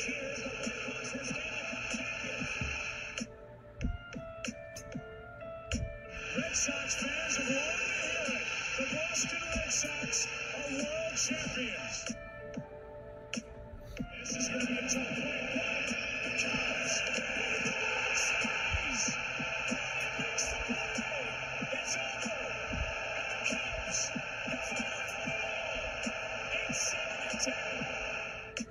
Red Sox fans have wanted to hear it. The Boston Red Sox are world champions. This is going to be a tough play. The Cubs, Squeeze. Makes the play. It's over. And the Cubs have won it all. 8-7-10.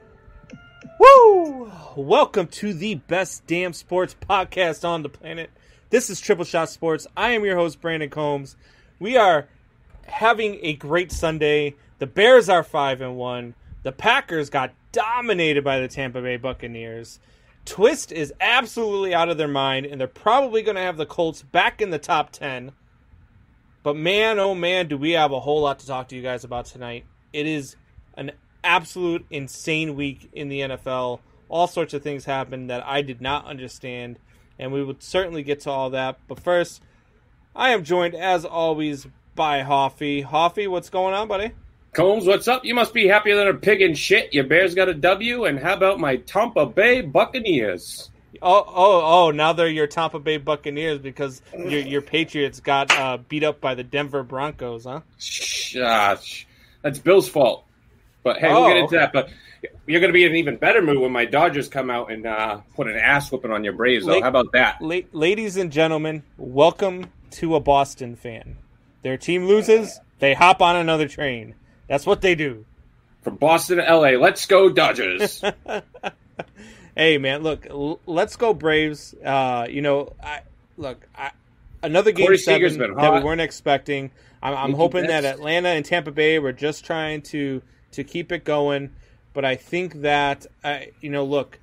Woo! Welcome to the best damn sports podcast on the planet. This is Triple Shot Sports. I am your host, Brandon Combs. We are having a great Sunday. The Bears are 5-1. The Packers got dominated by the Tampa Bay Buccaneers. Twist is absolutely out of their mind, and they're probably going to have the Colts back in the top 10. But man, oh man, do we have a whole lot to talk to you guys about tonight. It is an absolute insane week in the NFL. All sorts of things happened that I did not understand, and we would certainly get to all that. But first, I am joined, as always, by Hoffy. Hoffy, what's going on, buddy? Combs, what's up? You must be happier than a pig in shit. Your Bears got a W, and how about my Tampa Bay Buccaneers? Oh! Now they're your Tampa Bay Buccaneers because your Patriots got beat up by the Denver Broncos, huh? That's Bill's fault. But hey, we'll get into that. But you're going to be in an even better mood when my Dodgers come out and put an ass whooping on your Braves, though. How about that? Ladies and gentlemen, welcome to a Boston fan. Their team loses, they hop on another train. That's what they do. From Boston to L.A., let's go Dodgers. Hey, man, look, let's go Braves. Another Game 7 that we weren't expecting. I'm hoping that Atlanta and Tampa Bay were just trying to keep it going. But I think that, look,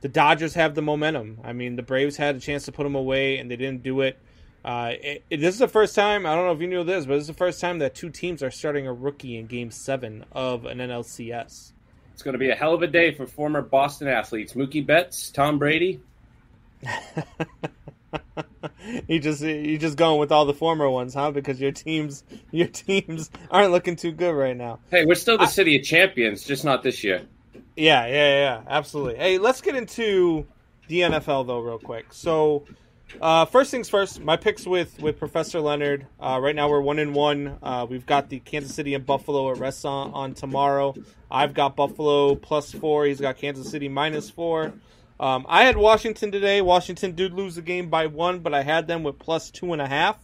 the Dodgers have the momentum. I mean, the Braves had a chance to put them away, and they didn't do it. This is the first time, I don't know if you knew this, but this is the first time that two teams are starting a rookie in Game 7 of an NLCS. It's going to be a hell of a day for former Boston athletes. Mookie Betts, Tom Brady. You just going with all the former ones, huh? Because your teams aren't looking too good right now. Hey, we're still the city of champions, just not this year. Yeah, absolutely. Hey, let's get into the NFL though, real quick. So, first things first, my picks with Professor Leonard. Right now we're 1-1. We've got the Kansas City and Buffalo at rest on tomorrow. I've got Buffalo +4. He's got Kansas City -4. I had Washington today. Washington did lose the game by 1, but I had them with +2.5.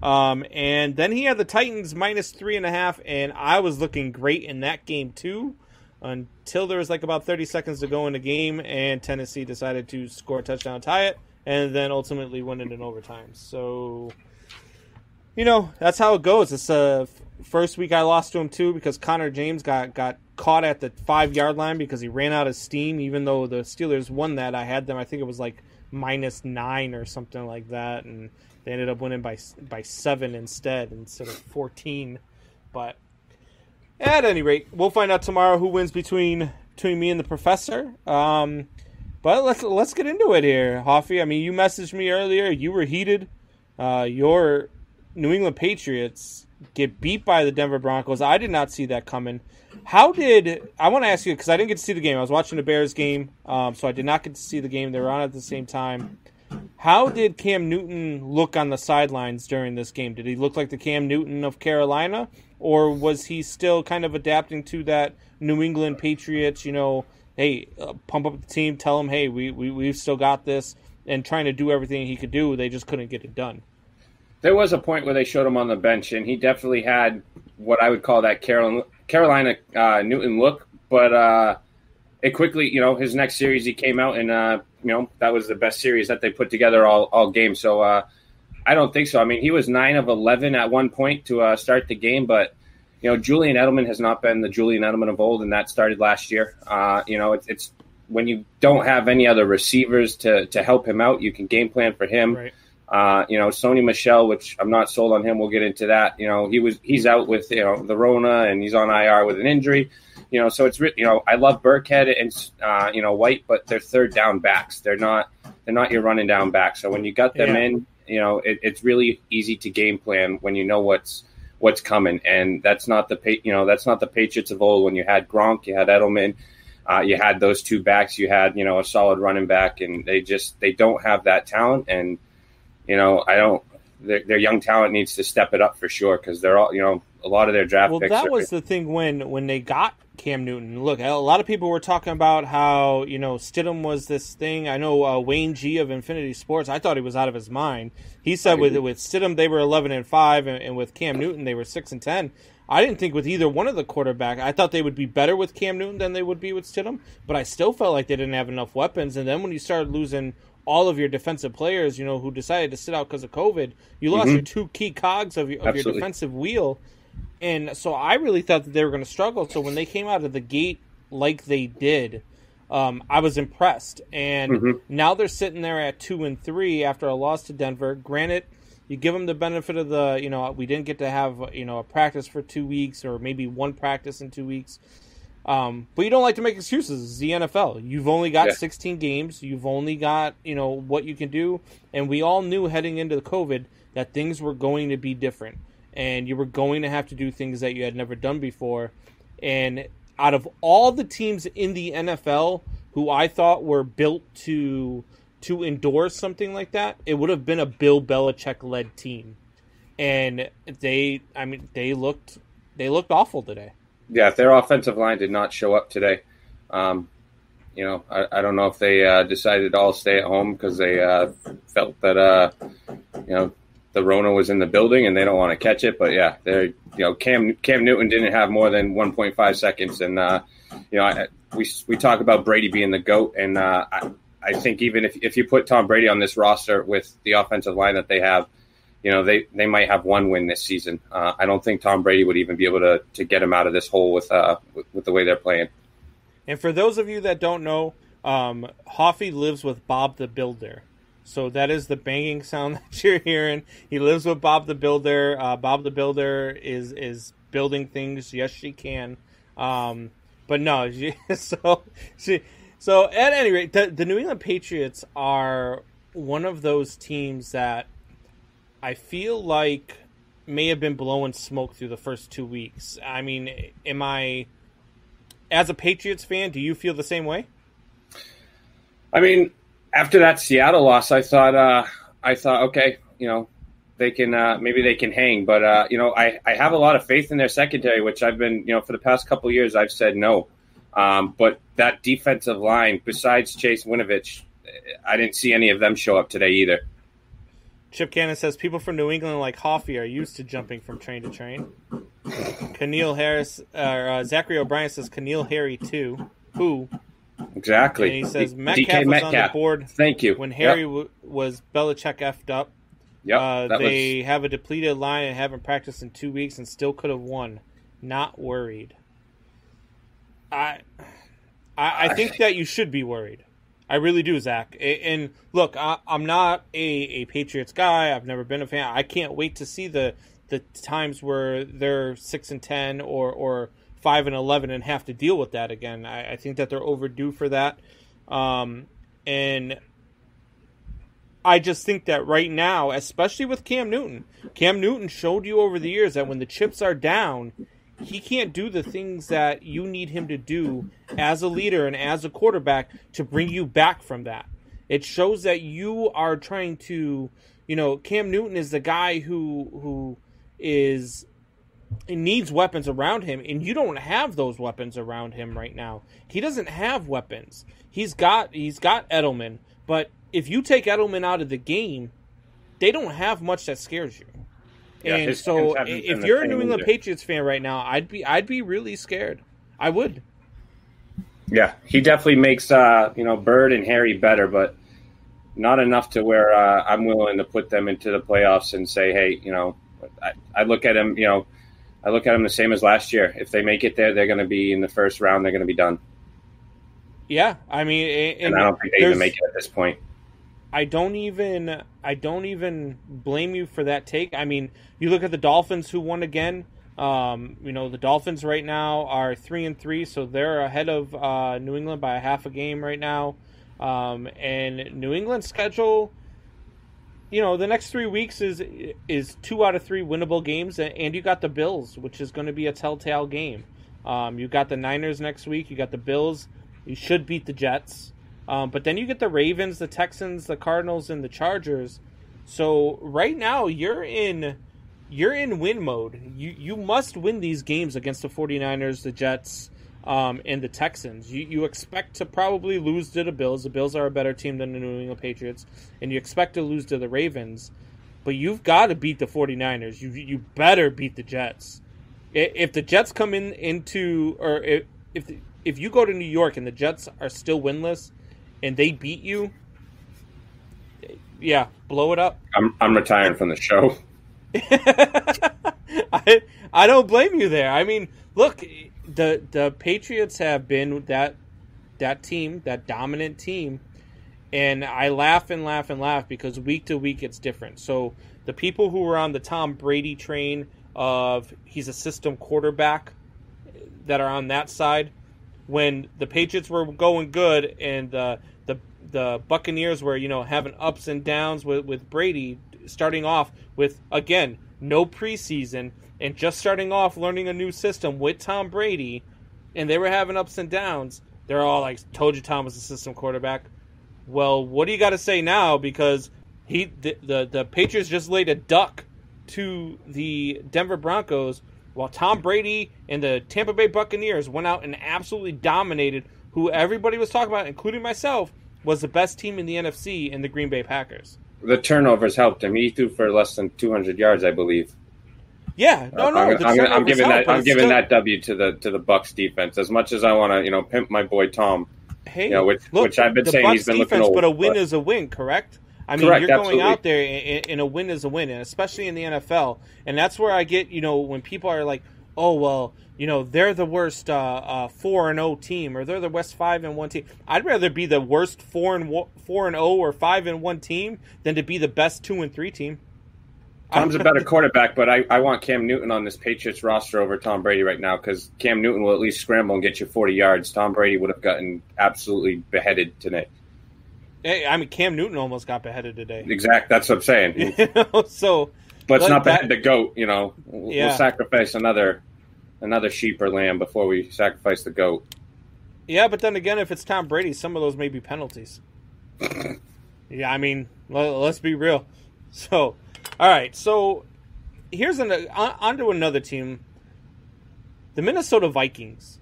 And then he had the Titans -3.5, and I was looking great in that game too, until there was like about 30 seconds to go in the game, and Tennessee decided to score a touchdown, tie it, and then ultimately win it in overtime. So, that's how it goes. It's the first week I lost to him too because Connor James got caught at the 5-yard line because he ran out of steam, even though the Steelers won that. I had them, I think it was like -9 or something like that, and they ended up winning by 7 instead of 14. But at any rate, we'll find out tomorrow who wins between me and the professor. But let's get into it here, Hoffy. I mean, you messaged me earlier. You were heated. Your New England Patriots get beat by the Denver Broncos. I did not see that coming. I want to ask you, because I didn't get to see the game. I was watching the Bears game, so I did not get to see the game. They were on at the same time. How did Cam Newton look on the sidelines during this game? Did he look like the Cam Newton of Carolina, or was he still kind of adapting to that New England Patriots, hey, pump up the team, tell them, hey, we've still got this, and trying to do everything he could do? They just couldn't get it done. There was a point where they showed him on the bench, and he definitely had what I would call that Carolina Newton look, but it quickly, his next series he came out and, that was the best series that they put together all game. So I don't think so. I mean, he was 9 of 11 at one point to start the game, but, Julian Edelman has not been the Julian Edelman of old, and that started last year. It's when you don't have any other receivers to help him out, you can game plan for him. Right. Sony Michel, which I'm not sold on him. We'll get into that. He's out with, the Rona, and he's on IR with an injury. So it's, I love Burkhead and, White, but they're third down backs. They're not your running down backs. So when you got them in, it's really easy to game plan when you know what's coming. And that's not the Patriots of old when you had Gronk, you had Edelman, You had those two backs. You had, a solid running back, and they don't have that talent. And, their young talent needs to step it up for sure, because they're all, a lot of their draft picks. Well, that was the thing when they got Cam Newton. Look, a lot of people were talking about how, Stidham was this thing. I know Wayne G of Infinity Sports, I thought he was out of his mind. He said with Stidham they were 11-5, and with Cam Newton they were 6-10. I didn't think with either one of the quarterbacks. I thought they would be better with Cam Newton than they would be with Stidham, but I still felt like they didn't have enough weapons. And then when you started losing all of your defensive players, who decided to sit out because of COVID, you lost your two key cogs of your defensive wheel. And so I really thought that they were going to struggle. So when they came out of the gate like they did, I was impressed. And now they're sitting there at 2-3 after a loss to Denver. Granted, you give them the benefit of we didn't get to have, a practice for 2 weeks, or maybe one practice in 2 weeks. But you don't like to make excuses. It's the NFL. You've only got 16 games. You've only got, what you can do. And we all knew heading into the COVID that things were going to be different. And you were going to have to do things that you had never done before. And out of all the teams in the NFL who I thought were built to endorse something like that, it would have been a Bill Belichick-led team. And they looked awful today. Yeah, their offensive line did not show up today. I don't know if they decided to all stay at home because they felt that the Rona was in the building and they don't want to catch it. But yeah, they're Cam Newton didn't have more than 1.5 seconds, and we talk about Brady being the GOAT, and I think even if you put Tom Brady on this roster with the offensive line that they have, they might have one win this season. I don't think Tom Brady would even be able to get him out of this hole with the way they're playing. And for those of you that don't know, Hoffy lives with Bob the Builder. So that is the banging sound that you're hearing. He lives with Bob the Builder. Bob the Builder is building things. Yes, she can. But no, so at any rate, the New England Patriots are one of those teams that I feel like may have been blowing smoke through the first 2 weeks. I mean, as a Patriots fan, do you feel the same way? I mean, after that Seattle loss, I thought, okay, they can maybe they can hang, but I have a lot of faith in their secondary, which I've been, for the past couple of years, I've said no. But that defensive line, besides Chase Winovich, I didn't see any of them show up today either. Chip Cannon says people from New England like Hoffy are used to jumping from train to train. Keneal Harris, Zachary O'Brien says Keneal Harry too. Who? Exactly. And he says Metcalf was on the board. Thank you. When Harry was Belichick effed up. Yep. They have a depleted line and haven't practiced in 2 weeks and still could have won. Not worried. I think that you should be worried. I really do, Zach. And look, I'm not a Patriots guy. I've never been a fan. I can't wait to see the times where they're 6-10 or 5-11 and have to deal with that again. I think that they're overdue for that. And I just think that right now, especially with Cam Newton showed you over the years that when the chips are down, he can't do the things that you need him to do as a leader and as a quarterback to bring you back from that. It shows that you are trying to, Cam Newton is the guy who needs weapons around him, and you don't have those weapons around him right now. He doesn't have weapons. He's got Edelman, but if you take Edelman out of the game, they don't have much that scares you. Yeah, and so if you're a New England Patriots fan right now, I'd be really scared. I would. Yeah, he definitely makes Bird and Harry better, but not enough to where I'm willing to put them into the playoffs and say, hey, I look at him, I look at them the same as last year. If they make it there, they're going to be in the first round. They're going to be done. Yeah, I mean, and I don't think they even make it at this point. I don't even blame you for that take. I mean, you look at the Dolphins who won again. The Dolphins right now are 3-3, so they're ahead of New England by a half a game right now. And New England's schedule, the next 3 weeks is 2 out of 3 winnable games, and you got the Bills, which is going to be a telltale game. You got the Niners next week. You got the Bills. You should beat the Jets. But then you get the Ravens, the Texans, the Cardinals, and the Chargers. So right now you're in win mode. You must win these games against the 49ers, the Jets, and the Texans. You expect to probably lose to the Bills. The Bills are a better team than the New England Patriots. And you expect to lose to the Ravens. But you've got to beat the 49ers. You better beat the Jets. If the Jets come into if you go to New York and the Jets are still winless and they beat you, yeah, blow it up. I'm retiring from the show. I don't blame you there. I mean, look, the Patriots have been that team, that dominant team, and I laugh and laugh and laugh because week to week it's different. So the people who were on the Tom Brady train of he's a system quarterback that are on that side, when the Patriots were going good and the Buccaneers were, having ups and downs with Brady, starting off with, again, no preseason and just starting off learning a new system with Tom Brady, and they were having ups and downs, they're all like, told you Tom was a system quarterback. Well, what do you got to say now? Because the Patriots just laid a duck to the Denver Broncos, while Tom Brady and the Tampa Bay Buccaneers went out and absolutely dominated who everybody was talking about, including myself, was the best team in the NFC in the Green Bay Packers. The turnovers helped him. He threw for less than 200 yards, I believe. Yeah, no. I'm giving that W to the Bucs defense. As much as I want to, pimp my boy Tom. Hey, which I've been saying, he's been looking old. But a win is a win, correct? I mean, you're going out there, and a win is a win, and especially in the NFL. And that's where I get, when people are like, oh, well, they're the worst 4-0 team, or they're the worst 5-1 team. I'd rather be the worst 4-0 or 5-1 team than to be the best 2-3 team. Tom's a better quarterback, but I want Cam Newton on this Patriots roster over Tom Brady right now, because Cam Newton will at least scramble and get you 40 yards. Tom Brady would have gotten absolutely beheaded today. I mean, Cam Newton almost got beheaded today. Exactly, that's what I'm saying. So, but it's not behead the goat. We'll sacrifice another sheep or lamb before we sacrifice the goat. Yeah, but then again, if it's Tom Brady, some of those may be penalties. Yeah, I mean, let's be real. So, all right. So here's onto another team, the Minnesota Vikings.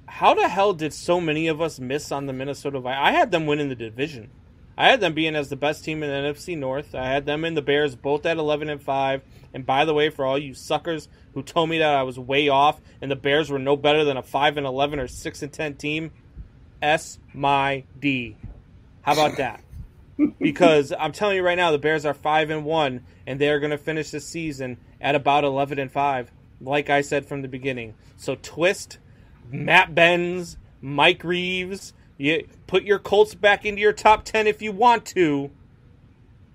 How the hell did so many of us miss on the Minnesota Vikings? I had them winning the division. I had them being as the best team in the NFC North. I had them and the Bears both at 11-5. And by the way, for all you suckers who told me that I was way off and the Bears were no better than a 5-11 or 6-10 team, S-my-D. How about that? Because I'm telling you right now, the Bears are 5-1, and they're going to finish this season at about 11-5, like I said from the beginning. So twist, Matt Benz, Mike Reeves, you put your Colts back into your top 10 if you want to.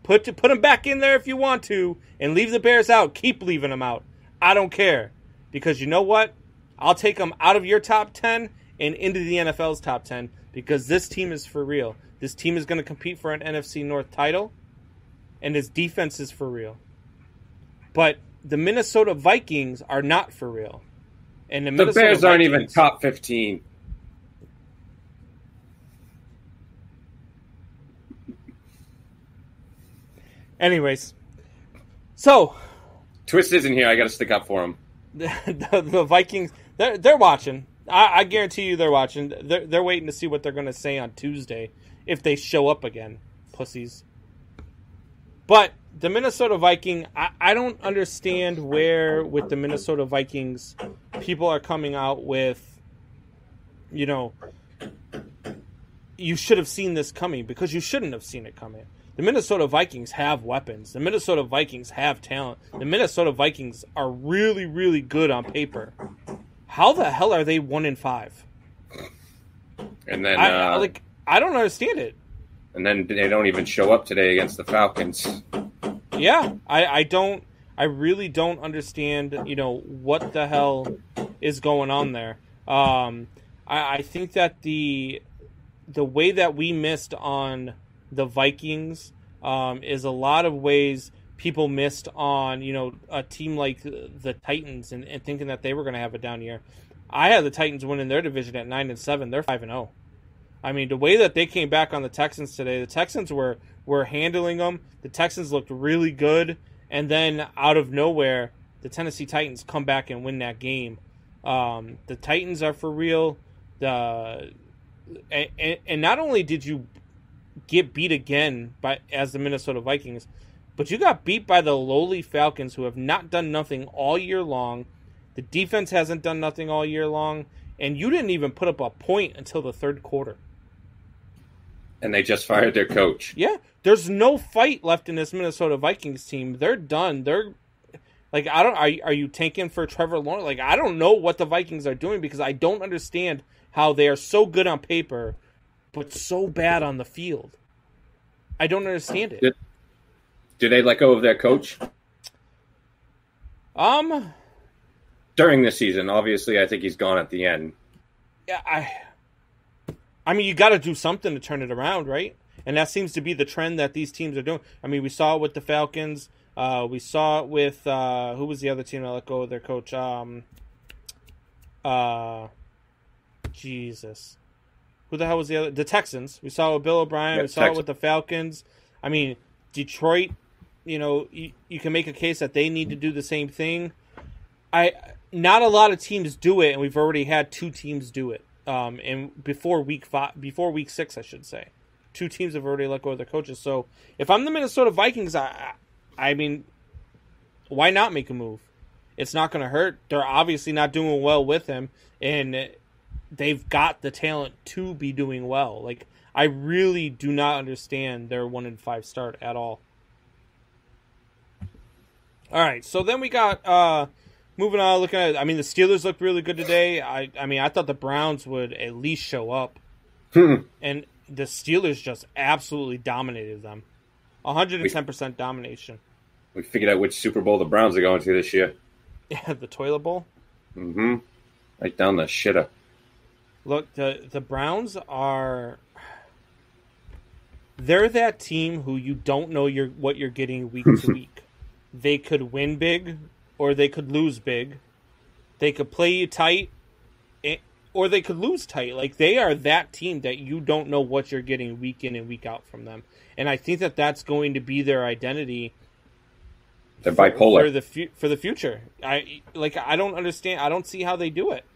Put them back in there if you want to, and leave the Bears out. Keep leaving them out. I don't care, because you know what? I'll take them out of your top 10 and into the NFL's top 10, because this team is for real. This team is going to compete for an NFC North title, and its defense is for real. But the Minnesota Vikings are not for real. And the Bears aren't even top 15. Anyways, so Twist isn't here. I got to stick up for him. The Vikings, they're watching. I guarantee you they're watching. They're waiting to see what they're going to say on Tuesday if they show up again, pussies. But the Minnesota Viking, I don't understand where with the Minnesota Vikings people are coming out with, you should have seen this coming, because you shouldn't have seen it coming. The Minnesota Vikings have weapons. The Minnesota Vikings have talent. The Minnesota Vikings are really, really good on paper. How the hell are they 1-5? And then I don't understand it. And then they don't even show up today against the Falcons. Yeah, I really don't understand, what the hell is going on there. I think that the way that we missed on the Vikings is a lot of ways people missed on, a team like the Titans and thinking that they were going to have a down year. I had the Titans winning their division at 9-7. They're 5-0. I mean, the way that they came back on the Texans today, the Texans were handling them. The Texans looked really good, and then out of nowhere, the Tennessee Titans come back and win that game. The Titans are for real. And not only did you get beat again as the Minnesota Vikings, but you got beat by the lowly Falcons, who have not done nothing all year long. The defense hasn't done nothing all year long, and you didn't even put up a point until the third quarter. And they just fired their coach. Yeah, there's no fight left in this Minnesota Vikings team. They're done. They're like, I don't. Are you tanking for Trevor Lawrence? Like, I don't know what the Vikings are doing, because I don't understand how they are so good on paper, but so bad on the field. I don't understand it. Did they let go of their coach? During the season, obviously, I think he's gone at the end. Yeah, I mean, you got to do something to turn it around, right? And that seems to be the trend that these teams are doing. I mean, we saw it with the Falcons. We saw it with who was the other team that let go of their coach? Jesus, who the hell was the other? The Texans. We saw it with Bill O'Brien. Yeah, we saw it with the Falcons. I mean, Detroit. You know, you can make a case that they need to do the same thing. Not a lot of teams do it, and we've already had 2 teams do it. And before week 6, I should say, 2 teams have already let go of their coaches. So if I'm the Minnesota Vikings, I mean, why not make a move? It's not going to hurt. They're obviously not doing well with him, and they've got the talent to be doing well. Like, I really do not understand their 1-5 start at all. All right, so then we got moving on. Looking at, I mean, the Steelers looked really good today. I mean, I thought the Browns would at least show up, and the Steelers just absolutely dominated them, 110% domination. We figured out which Super Bowl the Browns are going to this year. Yeah, the toilet bowl. Mm-hmm. Right down the shitter. Look, the Browns are. They're that team who you don't know what you're getting week to week. They could win big, or they could lose big. They could play you tight, or they could lose tight. Like, they are that team that you don't know what you're getting week in and week out from them. And I think that that's going to be their identity. They're bipolar for the future. I don't understand. I don't see how they do it.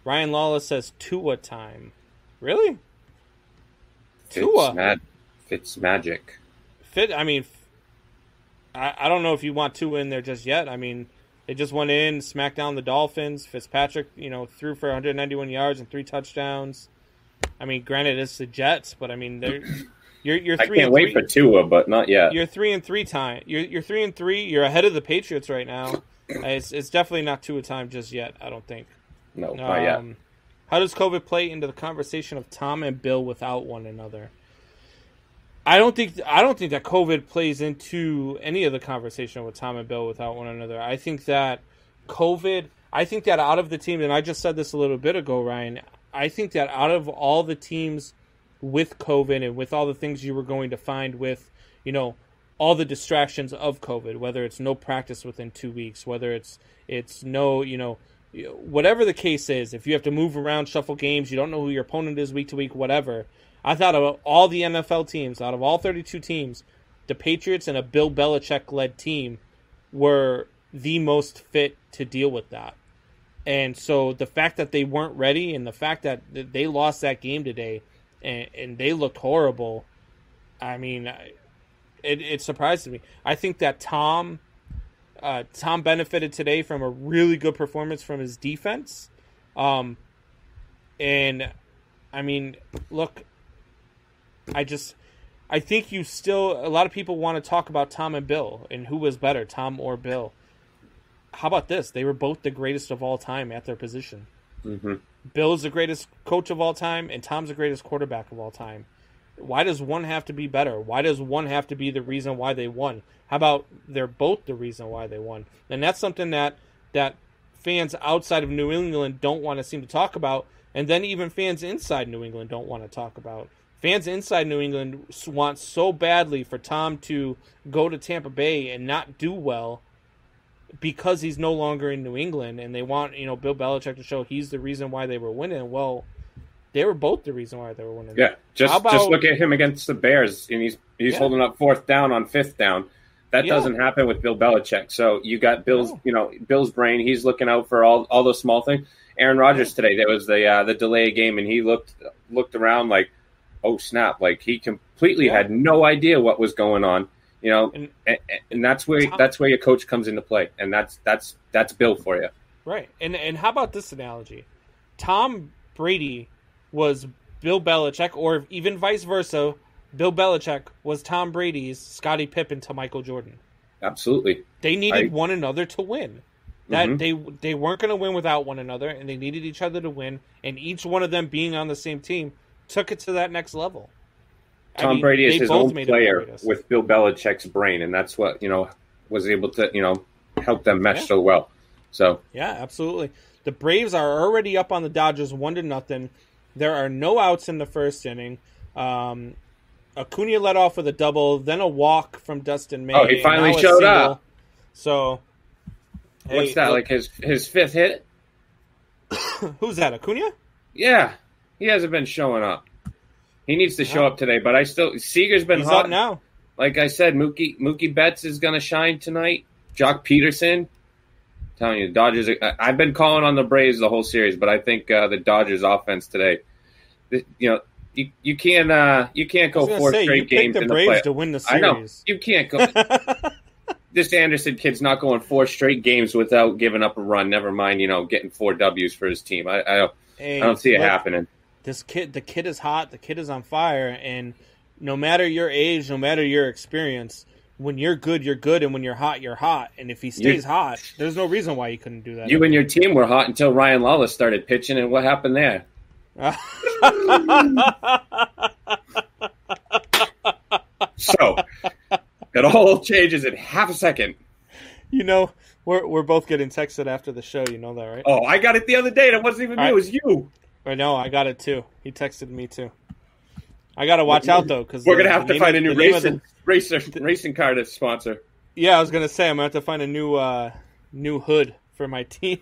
Ryan Lawless says Tua time. Really? Tua. Fitz magic. I mean, I don't know if you want Tua in there just yet. I mean, they just went in, smacked down the Dolphins. Fitzpatrick, threw for 191 yards and 3 touchdowns. I mean, granted, it's the Jets, but I mean, you're 3-3. I can't wait for Tua, but not yet. You're 3-3 time. You're 3-3. You're ahead of the Patriots right now. It's definitely not Tua time just yet. I don't think. No, not yet. How does COVID play into the conversation of Tom and Bill without one another? I don't think that COVID plays into any of the conversation with Tom and Bill without one another. I think that out of the teams, and I just said this a little bit ago, Ryan, I think that out of all the teams with COVID and with all the things you were going to find with, all the distractions of COVID, whether it's no practice within 2 weeks, whether it's no, whatever the case is, if you have to move around, shuffle games, you don't know who your opponent is week to week, whatever. I thought of all the NFL teams, out of all 32 teams, the Patriots and a Bill Belichick-led team were the most fit to deal with that. And so the fact that they weren't ready and the fact that they lost that game today and they looked horrible, I mean, it surprised me. I think that Tom benefited today from a really good performance from his defense. And, I mean, look, I think a lot of people want to talk about Tom and Bill and who was better, Tom or Bill. How about this? They were both the greatest of all time at their position. Mm-hmm. Bill is the greatest coach of all time, and Tom's the greatest quarterback of all time. Why does one have to be better? Why does one have to be the reason why they won? How about they're both the reason why they won? And that's something that fans outside of New England don't want to seem to talk about, and then even fans inside New England don't want to talk about. Fans inside New England want so badly for Tom to go to Tampa Bay and not do well. because he's no longer in New England, and they want Bill Belichick to show he's the reason why they were winning. Well, they were both the reason why they were winning. Yeah, just look at him against the Bears, and he's holding up 4th down on 5th down. That doesn't happen with Bill Belichick. So you got Bill's brain. He's looking out for all those small things. Aaron Rodgers today, there was the delay game, and he looked around like, oh snap! Like he completely had no idea what was going on. And that's where your coach comes into play, and that's Bill for you. Right. And how about this analogy? Tom Brady was Bill Belichick, or even vice versa. Bill Belichick was Tom Brady's Scottie Pippen to Michael Jordan. Absolutely. They needed one another to win. That they weren't going to win without one another, and they needed each other to win. And each one of them being on the same team took it to that next level. Tom Brady is his own player with Bill Belichick's brain, and that's what was able to help them mesh so well. So yeah, absolutely. The Braves are already up on the Dodgers 1-0. There are no outs in the first inning. Acuna led off with a double, then a walk from Dustin May. Oh, he finally showed up. So, what's that? Like his 5th hit? Who's that? Acuna? Yeah, he hasn't been showing up. He needs to show up today, but Seager's been He's hot up now. Like I said, Mookie Betts is going to shine tonight. Jock Peterson. Telling you, the Dodgers. I've been calling on the Braves the whole series, but I think the Dodgers offense today. You can't go 4 straight games in the Braves play. to win the series. I know you can't go. This Anderson kid's not going 4 straight games without giving up a run. Never mind, getting 4 W's for his team. I don't see it happening. The kid is hot. The kid is on fire, and no matter your age, no matter your experience, when you're good, you're good, and when you're hot, you're hot. And if he stays hot, there's no reason why he couldn't do that. You and your team were hot until Ryan Lawless started pitching, and what happened there? So it all changes in half a second. We're both getting texted after the show. You know that, right? Oh, I got it the other day. That wasn't even me. It was you. I know. I got it too. He texted me too. I got to watch out though, because we're gonna have to find a new racing car to sponsor. Yeah, I was gonna say I'm gonna have to find a new hood for my team.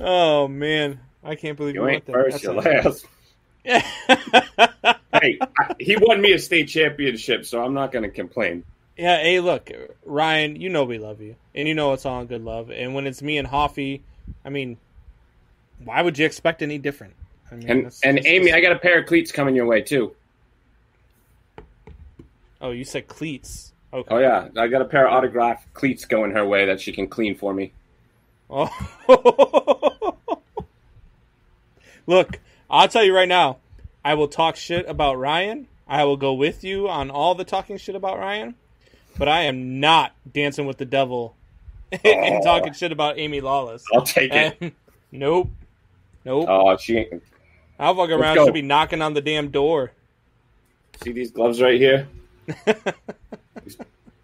Oh man, I can't believe you ain't first, you're last. Hey, he won me a state championship, so I'm not gonna complain. Yeah, hey, look, Ryan, we love you, and it's all in good love. And when it's me and Hoffy, I mean, why would you expect any different? I mean, and Amy, I got a pair of cleats coming your way too. Oh, you said cleats. Okay. Oh yeah, I got a pair of autographed cleats going her way that she can clean for me. Oh. Look, I'll tell you right now, I will talk shit about Ryan. I will go with you on all the talking shit about Ryan, but I am not dancing with the devil and talking shit about Amy Lawless. I'll take it. Nope. Oh, she ain't. I'll fuck around. She'll be knocking on the damn door. See these gloves right here?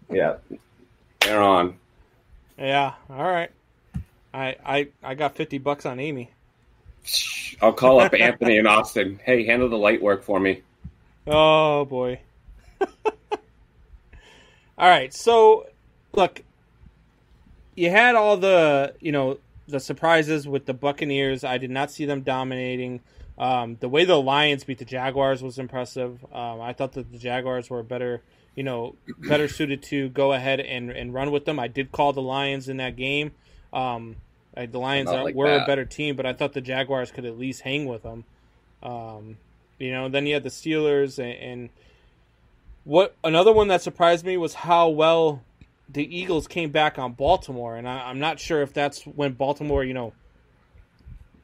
Yeah, they're on. Yeah, all right. I got $50 on Amy. I'll call up Anthony and Austin. Hey, handle the light work for me. Oh boy. All right, so look, you had all the the surprises with the Buccaneers. I did not see them dominating. The way the Lions beat the Jaguars was impressive. I thought that the Jaguars were better suited to go ahead and run with them. I did call the Lions in that game. The Lions were a better team, but I thought the Jaguars could at least hang with them. Then you had the Steelers, and what another one that surprised me was how well the Eagles came back on Baltimore, and I'm not sure if that's when Baltimore,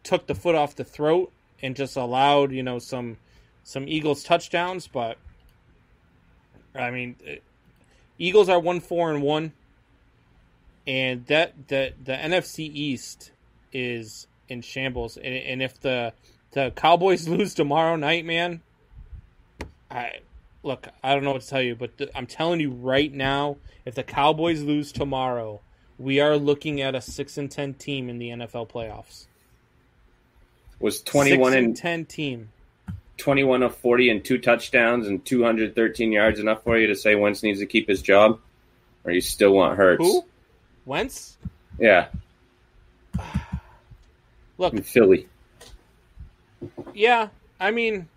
took the foot off the throat and just allowed, some Eagles touchdowns, but I mean, Eagles are 1-4-1, and that the NFC East is in shambles, and if the Cowboys lose tomorrow night, man, I don't know what to tell you, but I'm telling you right now, if the Cowboys lose tomorrow, we are looking at a 6-10 team in the NFL playoffs. Was 21-10 team. 21 of 40 and 2 touchdowns and 213 yards enough for you to say Wentz needs to keep his job? or you still want Hurts? Who? Wentz? Yeah. Look, In Philly. yeah, I mean,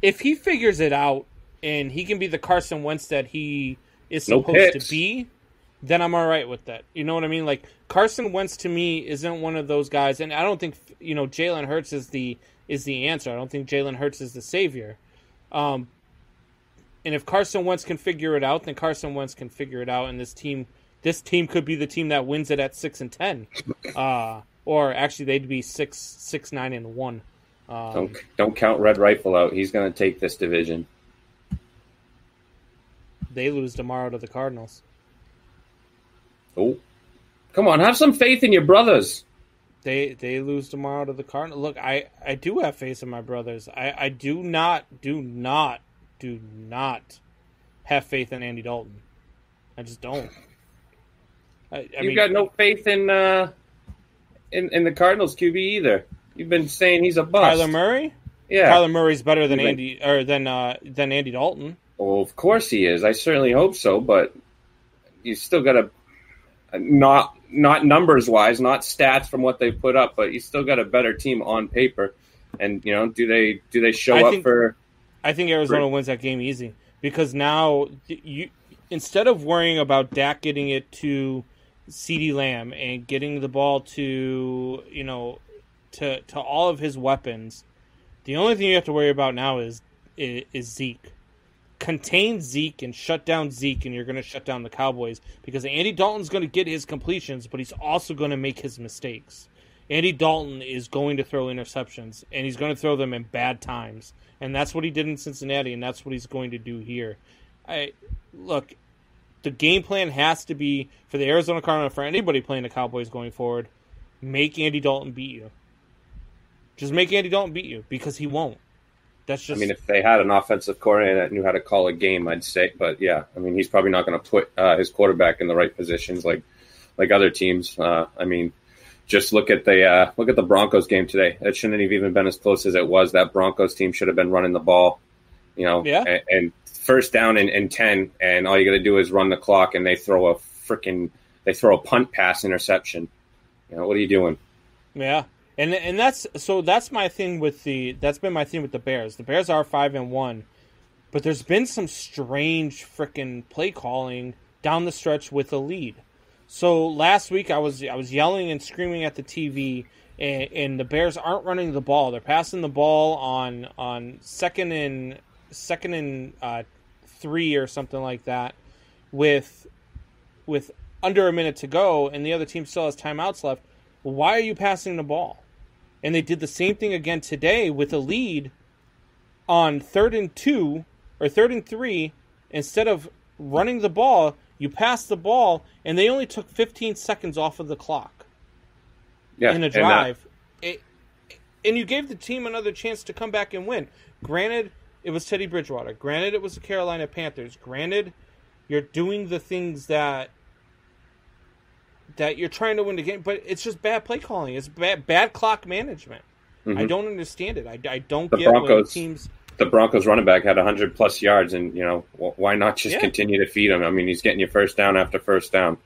if he figures it out and he can be the Carson Wentz that he is supposed to be, then I'm all right with that. You know what I mean? Like, Carson Wentz to me isn't one of those guys, and I don't think, Jalen Hurts is the answer. I don't think Jalen Hurts is the savior. And if Carson Wentz can figure it out, then Carson Wentz can figure it out, and this team could be the team that wins it at 6-10. Or actually, they'd be 6-9-1. Don't count Red Rifle out. He's going to take this division. They lose tomorrow to the Cardinals. Oh, come on! Have some faith in your brothers. They lose tomorrow to the Cardinals. Look, I do have faith in my brothers. I do not have faith in Andy Dalton. I just don't. You got no faith in the Cardinals QB either. You've been saying he's a bust. Kyler Murray? Yeah. Kyler Murray's better than Andy Dalton. Well, of course he is. I certainly hope so, but you still got to not numbers wise, not stats from what they put up, but you still got a better team on paper. And do they show up for? I think Arizona wins that game easy because now instead of worrying about Dak getting it to CeeDee Lamb and getting the ball to to all of his weapons, the only thing you have to worry about now is Zeke. Contain Zeke and shut down Zeke, and you're going to shut down the Cowboys because Andy Dalton's going to get his completions, but he's also going to make his mistakes. Andy Dalton is going to throw interceptions, and he's going to throw them in bad times, and that's what he did in Cincinnati, and that's what he's going to do here. Look, the game plan has to be for the Arizona Cardinals, for anybody playing the Cowboys going forward, make Andy Dalton beat you. Just make Andy Dalton beat you because he won't. That's just. I mean, if they had an offensive coordinator that knew how to call a game, I'd say. But yeah, I mean, he's probably not going to put his quarterback in the right positions like other teams. I mean, just look at the Broncos game today. It shouldn't have even been as close as it was. That Broncos team should have been running the ball, Yeah. And first down and 10, and all you got to do is run the clock, and they throw a punt pass interception. What are you doing? Yeah. And that's my thing that's been my thing with the Bears. The Bears are 5-1, but there's been some strange freaking play calling down the stretch with a lead. So last week I was yelling and screaming at the TV, and the Bears aren't running the ball. They're passing the ball on second and 3 or something like that, with under a minute to go, and the other team still has timeouts left. Why are you passing the ball? And they did the same thing again today with a lead on 3rd and 2 or 3rd and 3. Instead of running the ball, you pass the ball, and they only took 15 seconds off of the clock in a drive. And you gave the team another chance to come back and win. Granted, it was Teddy Bridgewater. Granted, it was the Carolina Panthers. Granted, you're doing the things that you're trying to win the game, but it's just bad play calling. It's bad clock management. Mm-hmm. I don't understand it. I don't get what teams. The Broncos running back had 100+ yards, and why not just continue to feed him? I mean, he's getting you first down after first down.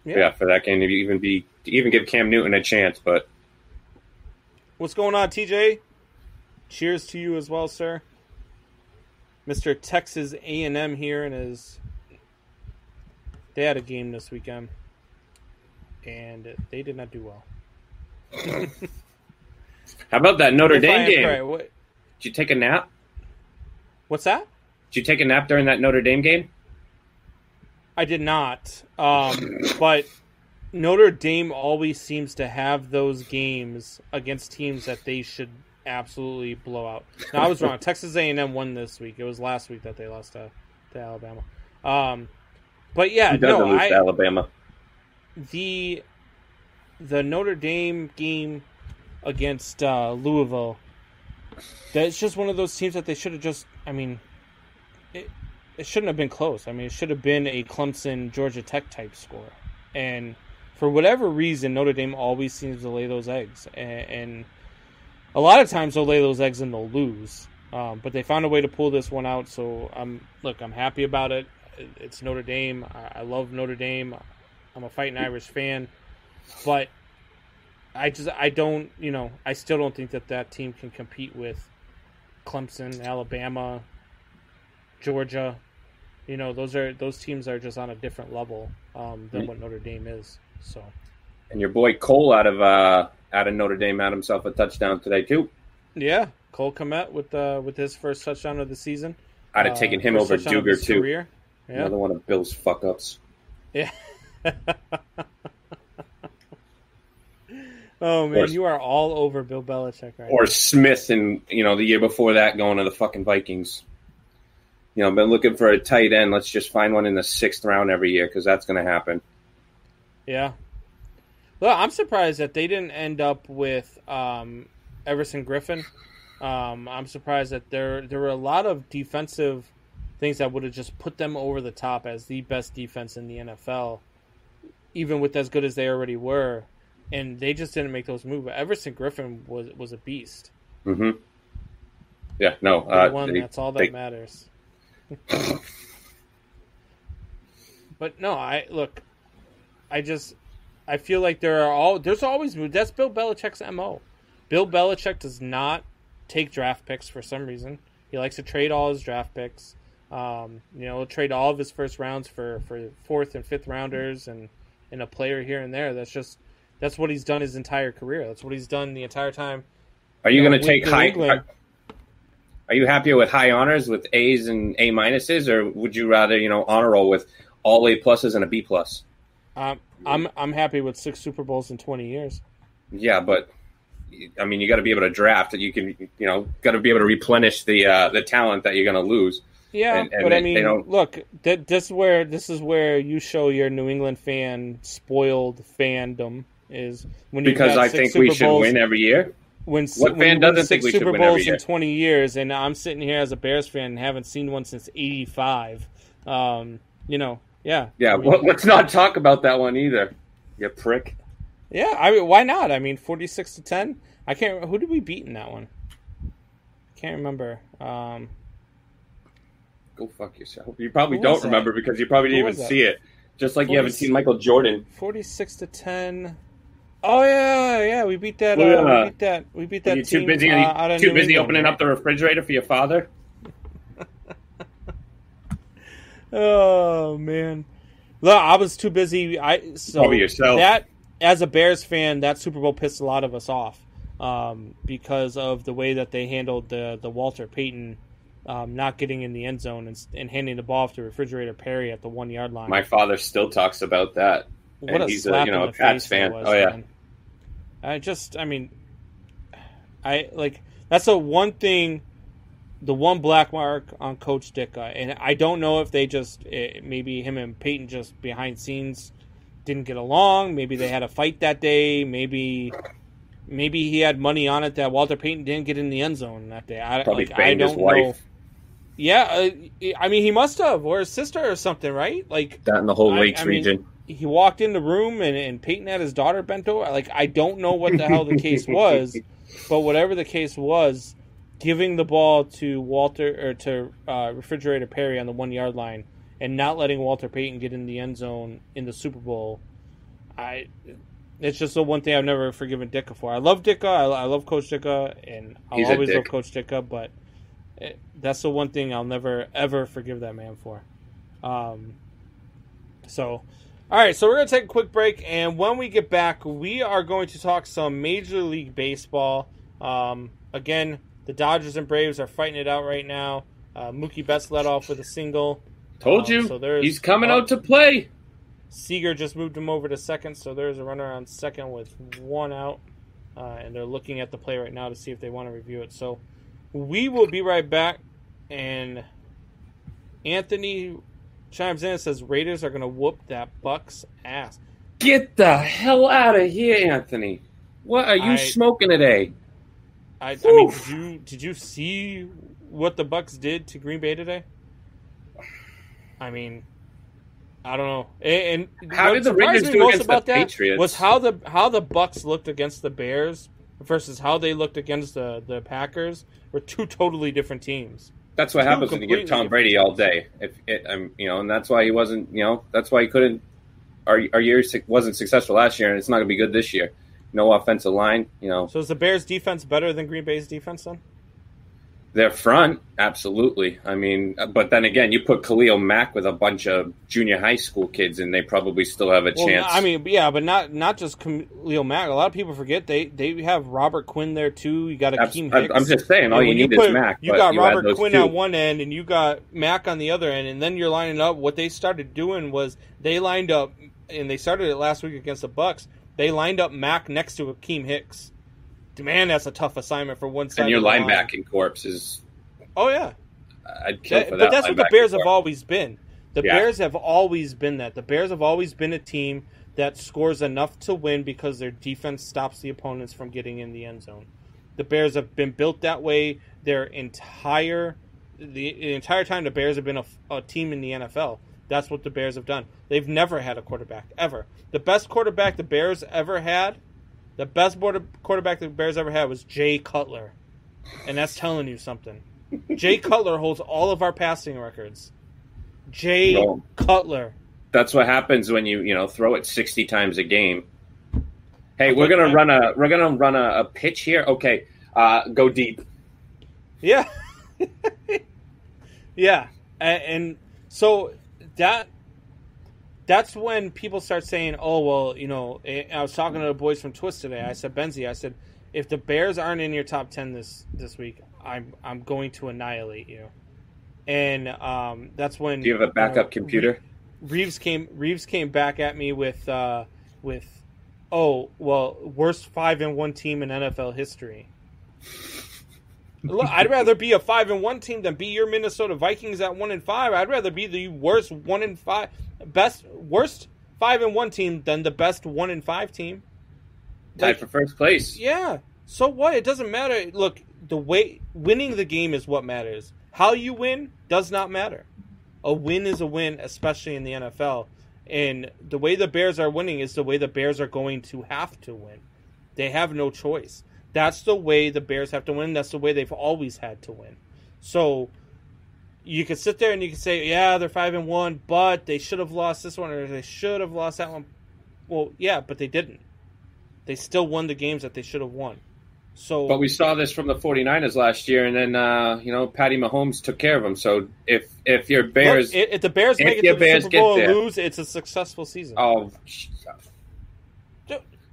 Yeah, for that game to even give Cam Newton a chance. But what's going on, TJ? Cheers to you as well, sir. Mr. Texas A&M here, and they had a game this weekend. And they did not do well. How about that Notre Dame game? Did you take a nap? What's that? Did you take a nap during that Notre Dame game? I did not. But Notre Dame always seems to have those games against teams that they should absolutely blow out. Now, I was wrong. Texas A&M won this week. It was last week that they lost to Alabama. But yeah, lose to Alabama. The Notre Dame game against Louisville, that's just one of those teams that they should have just. I mean, it shouldn't have been close. I mean, it should have been a Clemson Georgia Tech type score. And for whatever reason, Notre Dame always seems to lay those eggs, and a lot of times they'll lay those eggs and they'll lose. But they found a way to pull this one out. So I'm happy about it. it's Notre Dame. I love Notre Dame. I'm a Fighting Irish fan, but I don't, I still don't think that team can compete with Clemson, Alabama, Georgia. Those teams are just on a different level than what Notre Dame is. So, and your boy Cole out of Notre Dame had himself a touchdown today too. Yeah, Cole Kmet with his first touchdown of the season. I'd have taken him over Duger too. Career. Yeah. Another one of Bill's fuck ups. Yeah. Oh man, you are all over Bill Belichick right now. Or Smith, and the year before that, going to the fucking Vikings. Been looking for a tight end. Let's just find one in the 6th round every year, because that's going to happen. Yeah. Well, I'm surprised that they didn't end up with Everson Griffin. I'm surprised that there were a lot of defensive things that would have just put them over the top as the best defense in the NFL, even with as good as they already were. And they just didn't make those moves. Everson Griffin was a beast. Mm-hmm. Yeah, no. That's all that matters. But no, I feel like there's always moves. That's Bill Belichick's MO. Bill Belichick does not take draft picks for some reason. He likes to trade all his draft picks. Trade all of his first rounds for 4th and 5th rounders and a player here and there. That's what he's done his entire career. That's what he's done the entire time. Are you going to take high? Are you happier with high honors with A's and A minuses, or would you rather honor roll with all A pluses and a B plus? I'm happy with 6 Super Bowls in 20 years. Yeah, but I mean, you got to be able to draft. You can got to be able to replenish the talent that you're going to lose. Yeah, but I mean, look, this is where you show your New England fan spoiled fandom. Is when because I think we should win every year. What fan doesn't think we should win every year? In 20 years, and I'm sitting here as a Bears fan and haven't seen one since '85. Yeah. Yeah. Well, let's not talk about that one either. You prick. Yeah. Why not? I mean, 46-10. I can't. Who did we beat in that one? Can't remember. Go fuck yourself. You probably don't remember because you probably didn't even see it. Just like you haven't seen Michael Jordan. 46-10. Oh yeah, we beat that. We beat that. Are you team. Too busy opening up the refrigerator for your father? Oh man, look, I was too busy. Probably yourself. That as a Bears fan, that Super Bowl pissed a lot of us off because of the way that they handled the Walter Payton not getting in the end zone and handing the ball off to Refrigerator Perry at the 1-yard line. My father still talks about that. What a he's slap in the Pats face fan. Was, oh yeah. Man. That's the one thing, the one black mark on Coach Ditka, and I don't know if they maybe him and Peyton just behind scenes didn't get along. Maybe they had a fight that day. Maybe he had money on it that Walter Payton didn't get in the end zone that day. I don't know. Yeah, I mean he must have, or his sister or something, right? Like that in the whole Lakes region. He walked in the room and Peyton had his daughter bent over. Like, I don't know what the hell the case was, but whatever the case was, giving the ball to Refrigerator Perry on the 1-yard line and not letting Walter Payton get in the end zone in the Super Bowl, it's just the one thing I've never forgiven Ditka for. I love Ditka. I love Coach Ditka, and I'll always love Coach Ditka, but that's the one thing I'll never, ever forgive that man for. All right, so we're going to take a quick break, and when we get back, we are going to talk some Major League Baseball. Again, the Dodgers and Braves are fighting it out right now. Mookie Betts led off with a single. Told you, he's coming out to play. Seager just moved him over to second, so there's a runner on second with 1 out, and they're looking at the play right now to see if they want to review it. So we will be right back, and Anthony chimes in and says Raiders are going to whoop that Bucks ass. Get the hell out of here, Anthony. What are you smoking today? I mean, did you see what the Bucks did to Green Bay today? I mean, I don't know. And how did the Raiders do against the Patriots? Was how the Bucks looked against the Bears versus how they looked against the Packers were two totally different teams. That's what happens when you give Tom Brady all day. And that's why he wasn't. That's why he couldn't. Our year wasn't successful last year, and it's not going to be good this year. No offensive line. So is the Bears' defense better than Green Bay's defense then? Their front, absolutely. I mean, but then again, you put Khalil Mack with a bunch of junior high school kids, and they probably still have a chance. I mean, yeah, but not just Khalil Mack. A lot of people forget they have Robert Quinn there too. You got Akeem Hicks. I'm just saying, all you need is Mack. You got Robert Quinn on one end, and you got Mack on the other end, and then you're lining up. What they started doing was they lined up, and they started it last week against the Bucs. They lined up Mack next to Akeem Hicks. Man, that's a tough assignment for one side. And your linebacking corps is. Oh yeah, I'd kill for that. But that's what the Bears have always been. Bears have always been that. The Bears have always been a team that scores enough to win because their defense stops the opponents from getting in the end zone. The Bears have been built that way the entire time. The Bears have been a team in the NFL. That's what the Bears have done. They've never had a quarterback ever. The best quarterback the Bears ever had. The best quarterback the Bears ever had was Jay Cutler. And that's telling you something. Jay Cutler holds all of our passing records. Cutler. That's what happens when you throw it 60 times a game. Hey, we're gonna run a pitch here. Okay, go deep. Yeah. Yeah. And so that's when people start saying, oh, well, I was talking to the boys from Twist today. I said, Benzie, if the Bears aren't in your top 10 this week, I'm going to annihilate you. And that's when. Do you have a backup computer? Reeves came back at me with worst 5-1 team in NFL history. Look, I'd rather be a 5-1 team than be your Minnesota Vikings at 1-5. I'd rather be the worst 1-5, worst 5-1 team than the best 1-5 team. Tied for first place. Yeah. So what? It doesn't matter. Look, winning the game is what matters. How you win does not matter. A win is a win, especially in the NFL. And the way the Bears are winning is the way the Bears are going to have to win. They have no choice. That's the way the Bears have to win. That's the way they've always had to win. So you can sit there and you can say, yeah, they're 5-1, but they should have lost this one or they should have lost that one. Well, yeah, but they didn't. They still won the games that they should have won. But we saw this from the 49ers last year, and then Patty Mahomes took care of them. So if your Bears, if the Bears make it to the Super Bowl and lose, it's a successful season. Oh,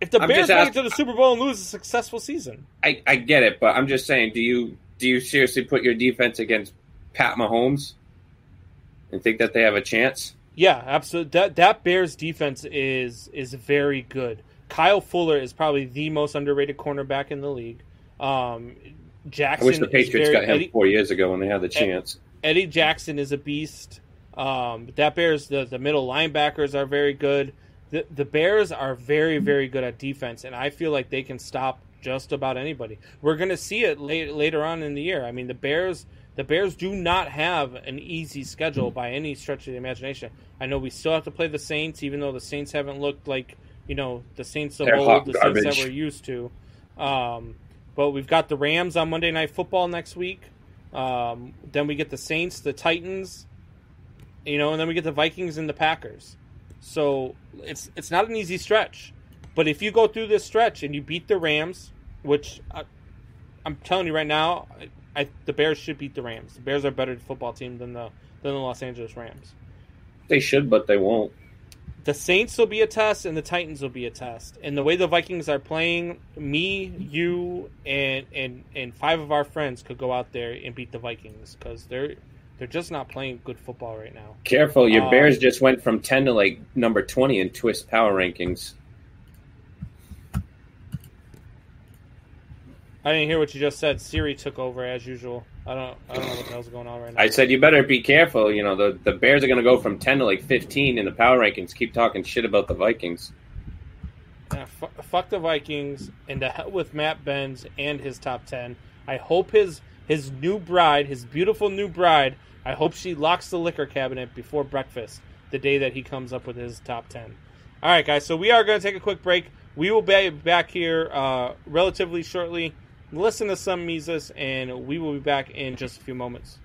if the Bears make it to the Super Bowl and lose, it's a successful season. I get it, but I'm just saying, do you seriously put your defense against Pat Mahomes and think that they have a chance? Yeah, absolutely. That Bears defense is very good. Kyle Fuller is probably the most underrated cornerback in the league. Jackson. I wish the Patriots got him 4 years ago when they had the chance. Eddie Jackson is a beast. That Bears, the middle linebackers are very good. The Bears are very, very good at defense, and I feel like they can stop just about anybody. We're going to see it later on in the year. I mean, the Bears do not have an easy schedule by any stretch of the imagination. I know we still have to play the Saints, even though the Saints haven't looked like the Saints of old, the Saints that we're used to. But we've got the Rams on Monday Night Football next week. Then we get the Saints, the Titans, and then we get the Vikings and the Packers. So it's not an easy stretch. But if you go through this stretch and you beat the Rams, which I'm telling you right now, the Bears should beat the Rams. The Bears are a better football team than the Los Angeles Rams. They should, but they won't. The Saints will be a test, and the Titans will be a test. And the way the Vikings are playing, me, you, and 5 of our friends could go out there and beat the Vikings because they're just not playing good football right now. Careful, your Bears just went from 10 to number 20 in Twist Power Rankings. I didn't hear what you just said. Siri took over as usual. I don't know what the hell's going on right now. I said you better be careful. The Bears are going to go from 10 to 15 in the power rankings. Keep talking shit about the Vikings. Yeah, fuck the Vikings, and to hell with Matt Benz and his top 10. I hope his new bride, his beautiful new bride, I hope she locks the liquor cabinet before breakfast the day that he comes up with his top 10. All right, guys, so we are going to take a quick break. We will be back here relatively shortly. Listen to some Mises, and we will be back in just a few moments.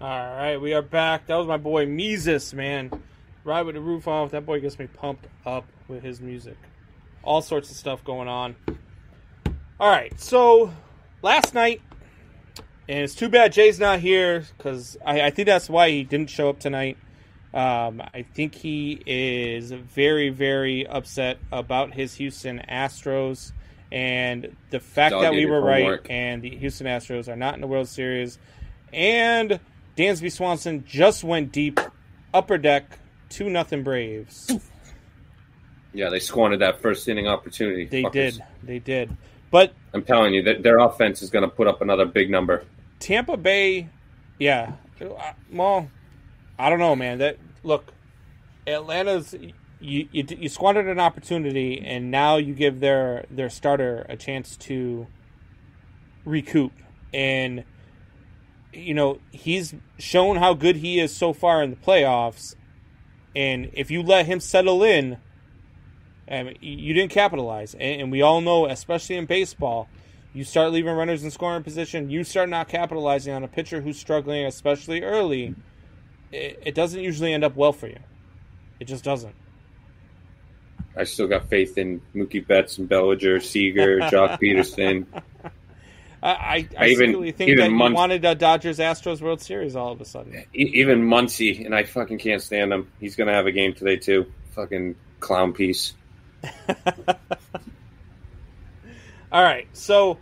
All right, we are back. That was my boy Meezus, man. Ride with the Roof Off. That boy gets me pumped up with his music. All sorts of stuff going on. All right, so last night, and it's too bad Jay's not here because I think that's why he didn't show up tonight. I think he is very, very upset about his Houston Astros and the fact that we were right and the Houston Astros are not in the World Series. And Dansby Swanson just went deep, upper deck, 2-0 Braves. Yeah, they squandered that first inning opportunity. They did. But I'm telling you, that their offense is going to put up another big number. Tampa Bay, yeah. Well, I don't know, man. Look, Atlanta's you squandered an opportunity, and now you give their starter a chance to recoup. And he's shown how good he is so far in the playoffs. And if you let him settle in, you didn't capitalize. And we all know, especially in baseball, you start leaving runners in scoring position, you start not capitalizing on a pitcher who's struggling, especially early, it doesn't usually end up well for you. It just doesn't. I still got faith in Mookie Betts and Bellinger, Seager, Jock Peterson. I secretly think that you wanted a Dodgers-Astros World Series all of a sudden. Even Muncy, and I fucking can't stand him. He's going to have a game today, too. Fucking clown piece. All right, so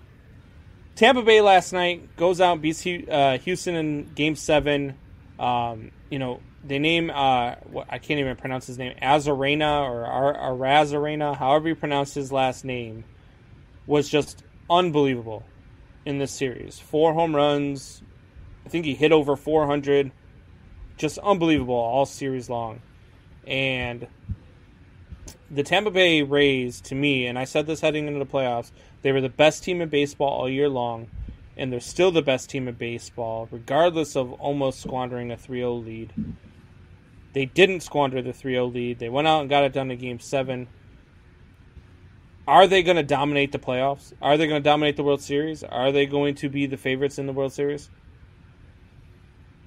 Tampa Bay last night goes out and beats Houston in Game 7. They name, I can't even pronounce his name, Azarena or Arazarena, however you pronounce his last name, was just unbelievable in this series. 4 home runs. I think he hit over 400. Just unbelievable all series long. And the Tampa Bay Rays, to me, and I said this heading into the playoffs, they were the best team in baseball all year long, and they're still the best team in baseball, regardless of almost squandering a 3-0 lead. They didn't squander the 3-0 lead. They went out and got it done in Game 7. Are they going to dominate the playoffs? Are they going to dominate the World Series? Are they going to be the favorites in the World Series?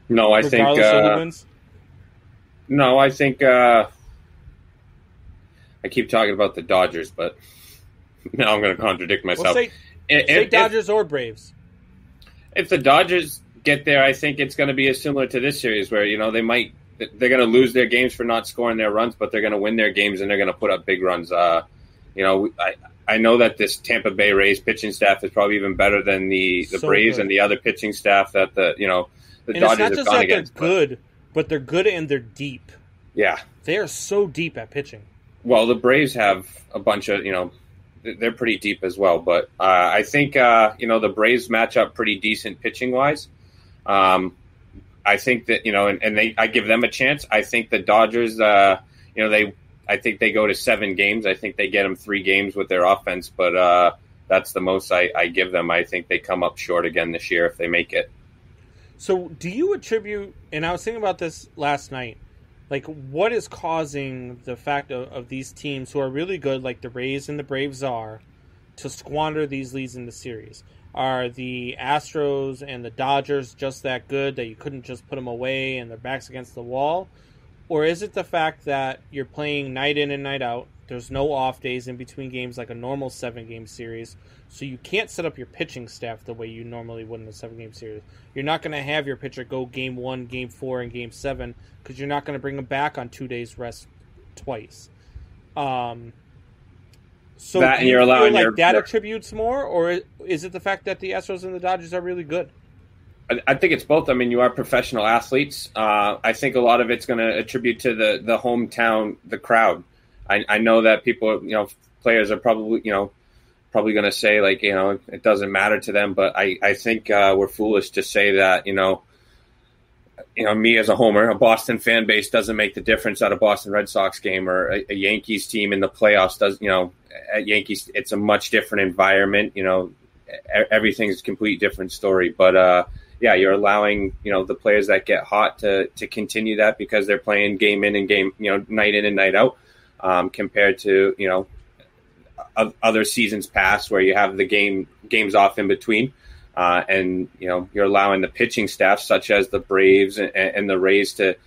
No, I think... Regardless of who wins? No, I think... I keep talking about the Dodgers, but now I'm going to contradict myself. Well, say Dodgers or Braves. If the Dodgers get there, I think it's going to be similar to this series where, they're going to lose their games for not scoring their runs, but they're going to win their games and they're going to put up big runs. I know that this Tampa Bay Rays pitching staff is probably even better than the Braves and the other pitching staff that the Dodgers have gone against. They're good, but they're good and they're deep. Yeah. They are so deep at pitching. Well, the Braves have a bunch of, they're pretty deep as well. But I think, the Braves match up pretty decent pitching-wise. I think that, I give them a chance. I think the Dodgers, I think they go to 7 games. I think they get them 3 games with their offense, but that's the most I give them. I think they come up short again this year if they make it. So do you attribute, and I was thinking about this last night, like what is causing the fact of these teams who are really good, like the Rays and the Braves are, to squander these leads in the series? Are the Astros and the Dodgers just that good that you couldn't just put them away and their backs against the wall? Or is it the fact that you're playing night in and night out? There's no off days in between games like a normal 7-game series. So you can't set up your pitching staff the way you normally would in a 7-game series. You're not going to have your pitcher go game 1, game 4, and game 7 because you're not going to bring them back on 2 days rest twice. So that, do you feel like that attributes more, or is it the fact that the Astros and the Dodgers are really good? I think it's both. I mean, you are professional athletes. I think a lot of it's going to attribute to the hometown, the crowd. I know that people, players are probably going to say like, it doesn't matter to them. But I think we're foolish to say that, me as a homer, a Boston fan base doesn't make the difference at a Boston Red Sox game, or a Yankees team in the playoffs does, at Yankees, it's a much different environment. Everything's a complete different story. But, yeah, you're allowing, the players that get hot to continue that because they're playing game in and game, night in and night out, compared to, other seasons past where you have the games off in between. And, you're allowing the pitching staff such as the Braves and the Rays to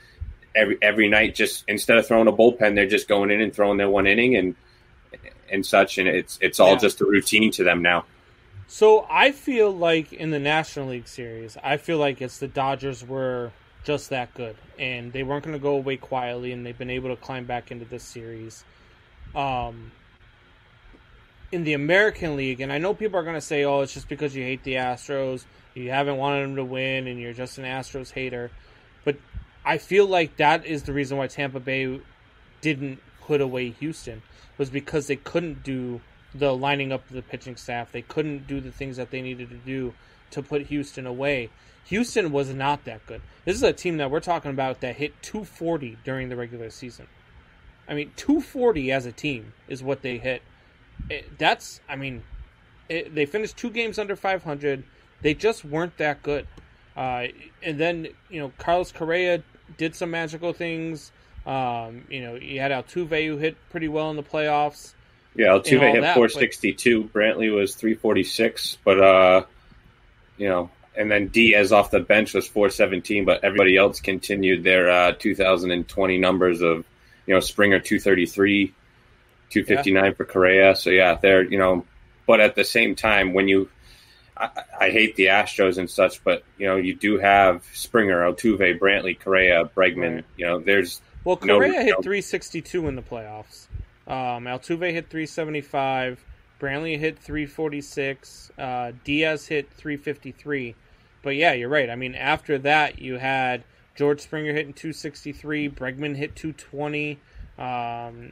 every night, just instead of throwing a bullpen, they're just going in and throwing their one inning and such. And it's all just a routine to them now. So I feel like in the National League Series, I feel like it's the Dodgers were just that good, and they weren't going to go away quietly, and they've been able to climb back into this series. In the American League, and I know people are going to say, oh, it's just because you hate the Astros, you haven't wanted them to win, and you're just an Astros hater. But I feel like that is the reason why Tampa Bay didn't put away Houston, was because they couldn't do the lining up of the pitching staff. They couldn't do the things that they needed to do to put Houston away. Houston was not that good. This is a team that we're talking about that hit 240 during the regular season. I mean, 240 as a team is what they hit. They finished 2 games under 500. They just weren't that good. And then, Carlos Correa did some magical things. You had Altuve who hit pretty well in the playoffs. Yeah, Altuve hit 462. Brantley was 346, but and then Diaz off the bench was 417. But everybody else continued their 2020 numbers of Springer 233, 259 for Correa. So yeah, they're but at the same time, when I hate the Astros and such, but you do have Springer, Altuve, Brantley, Correa, Bregman. Right. Correa hit 362 in the playoffs. Altuve hit 375. Brantley hit 346. Diaz hit 353. But yeah, you're right. I mean, after that, you had George Springer hitting 263. Bregman hit 220.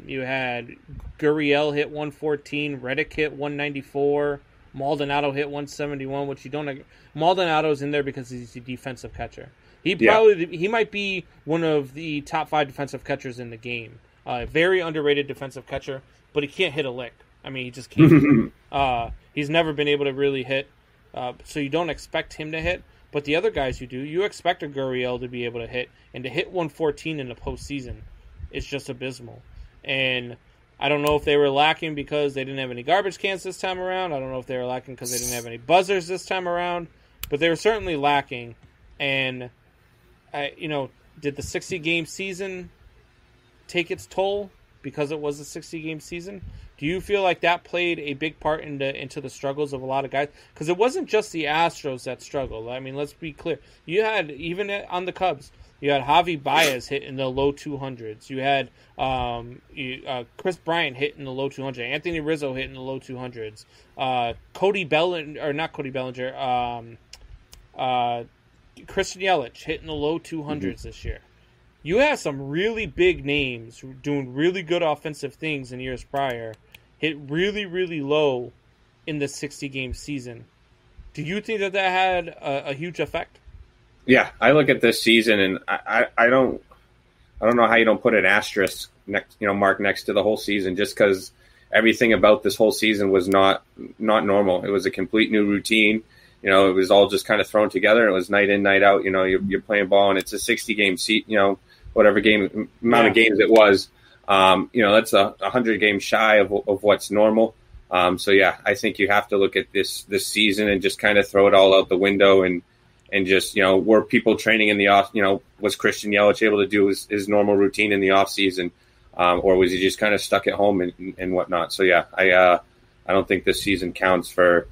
You had Gurriel hit 114. Reddick hit 194. Maldonado hit 171, which you don't. Maldonado's in there because he's a defensive catcher. He might be one of the top 5 defensive catchers in the game. Very underrated defensive catcher, but he can't hit a lick. I mean, he just can't. He's never been able to really hit, so you don't expect him to hit. But the other guys you do, you expect a Gurriel to be able to hit, and to hit 114 in the postseason is just abysmal. And I don't know if they were lacking because they didn't have any garbage cans this time around. I don't know if they were lacking because they didn't have any buzzers this time around, but they were certainly lacking. And did the 60-game season take its toll because it was a 60-game season? Do you feel like that played a big part into the struggles of a lot of guys? Because it wasn't just the Astros that struggled. I mean, let's be clear. You had, even on the Cubs, you had Javi Baez hit in the low 200s. You had Chris Bryant hit in the low 200s. Anthony Rizzo hit in the low 200s. Christian Yelich hit in the low 200s this year. You have some really big names doing really good offensive things in years prior, hit really, really low in the 60-game season. Do you think that had a huge effect? Yeah, I look at this season and I don't know how you don't put an asterisk mark next to the whole season, just because everything about this whole season was not normal. It was a complete new routine. you know, it was all just kind of thrown together. It was night in, night out. You know, you're playing ball, and it's a 60-game seat. You know, whatever amount of games it was. You know, that's 100 games shy of what's normal. So yeah, I think you have to look at this season and just kind of throw it all out the window and just, you know, were people training in the off, you know, was Christian Yelich able to do his normal routine in the off season, or was he just kind of stuck at home and whatnot? So yeah, I don't think this season counts for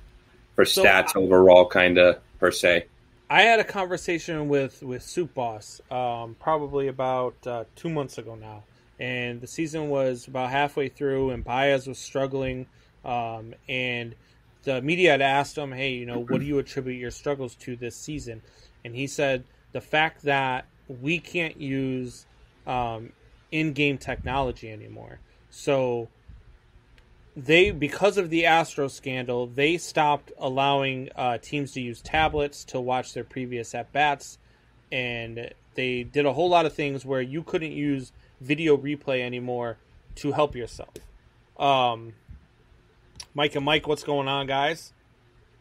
stats overall, kind of per se. I had a conversation with Soup Boss probably about 2 months ago now, and the season was about halfway through, and Baez was struggling, and the media had asked him, hey, you know, what do you attribute your struggles to this season? And he said the fact that we can't use in-game technology anymore. So because of the Astro scandal, they stopped allowing teams to use tablets to watch their previous at-bats, and they did a whole lot of things where you couldn't use video replay anymore to help yourself. Mike and Mike, what's going on, guys?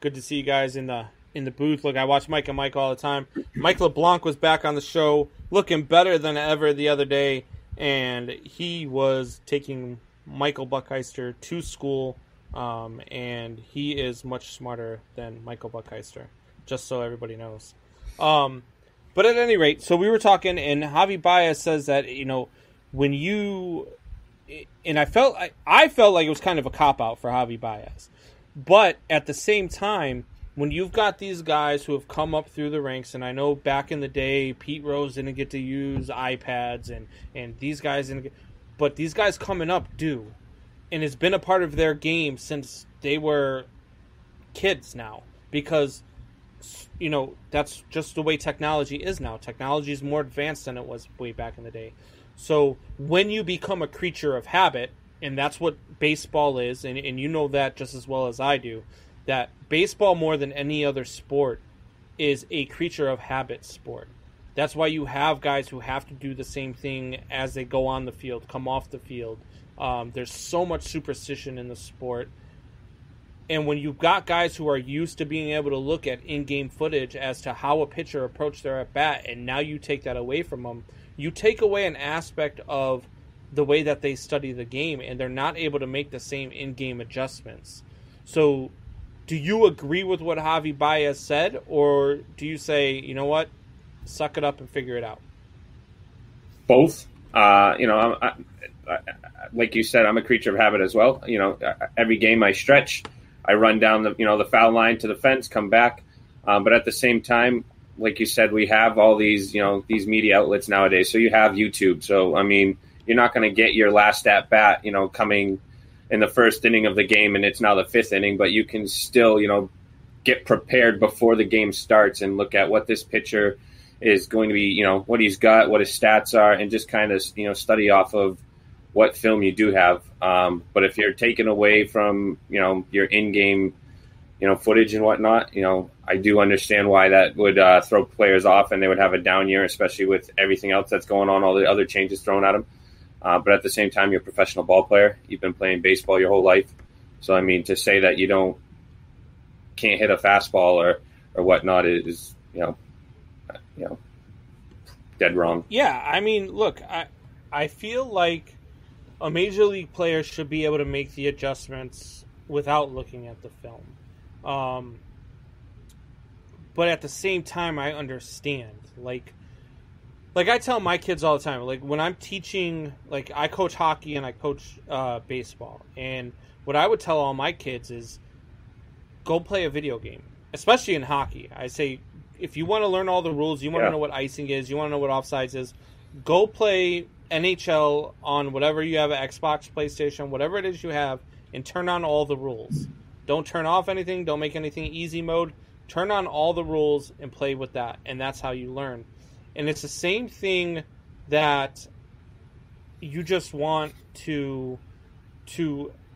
Good to see you guys in the booth. Look, I watch Mike and Mike all the time. Mike LeBlanc was back on the show, looking better than ever the other day, and he was taking Michael Buckheister to school, and he is much smarter than Michael Buckheister, just so everybody knows. But at any rate, so we were talking, and Javi Baez says that, you know, when you... And I felt like it was kind of a cop-out for Javi Baez. But at the same time, when you've got these guys who have come up through the ranks, and I know back in the day, Pete Rose didn't get to use iPads, and these guys didn't get... But these guys coming up do. And it's been a part of their game since they were kids now. Because, you know, that's just the way technology is now. Technology is more advanced than it was way back in the day. So when you become a creature of habit, and that's what baseball is, and you know that just as well as I do, that baseball more than any other sport is a creature of habit sport. That's why you have guys who have to do the same thing as they go on the field, come off the field. There's so much superstition in the sport. And when you've got guys who are used to being able to look at in-game footage as to how a pitcher approached their at-bat, and now you take that away from them, you take away an aspect of the way that they study the game, and they're not able to make the same in-game adjustments. So do you agree with what Javi Baez said, or do you say, you know what, suck it up and figure it out? Both. You know, I, like you said, I'm a creature of habit as well. You know, every game I stretch, I run down the foul line to the fence, come back. But at the same time, like you said, we have all these, you know, these media outlets nowadays. So you have YouTube. So, I mean, you're not going to get your last at bat, you know, coming in the first inning of the game, and it's now the fifth inning, but you can still, you know, get prepared before the game starts and look at what this pitcher is going to be, you know, what he's got, what his stats are, and just kind of, you know, study off of what film you do have. But if you're taken away from, you know, your in-game, you know, footage and whatnot, you know, I do understand why that would throw players off and they would have a down year, especially with everything else that's going on, all the other changes thrown at them. But at the same time, you're a professional ball player. You've been playing baseball your whole life. So, I mean, to say that you can't hit a fastball or whatnot is, you know, dead wrong. Yeah, I mean, look, I feel like a major league player should be able to make the adjustments without looking at the film. But at the same time, I understand. Like I tell my kids all the time, like when I'm teaching, like I coach hockey and I coach baseball. And what I would tell all my kids is go play a video game, especially in hockey. I say, if you want to learn all the rules, you want to know what icing is, you want to know what offsides is, go play NHL on whatever you have, Xbox, PlayStation, whatever it is you have, and turn on all the rules. Don't turn off anything. Don't make anything easy mode. Turn on all the rules and play with that, and that's how you learn. And it's the same thing that you just want to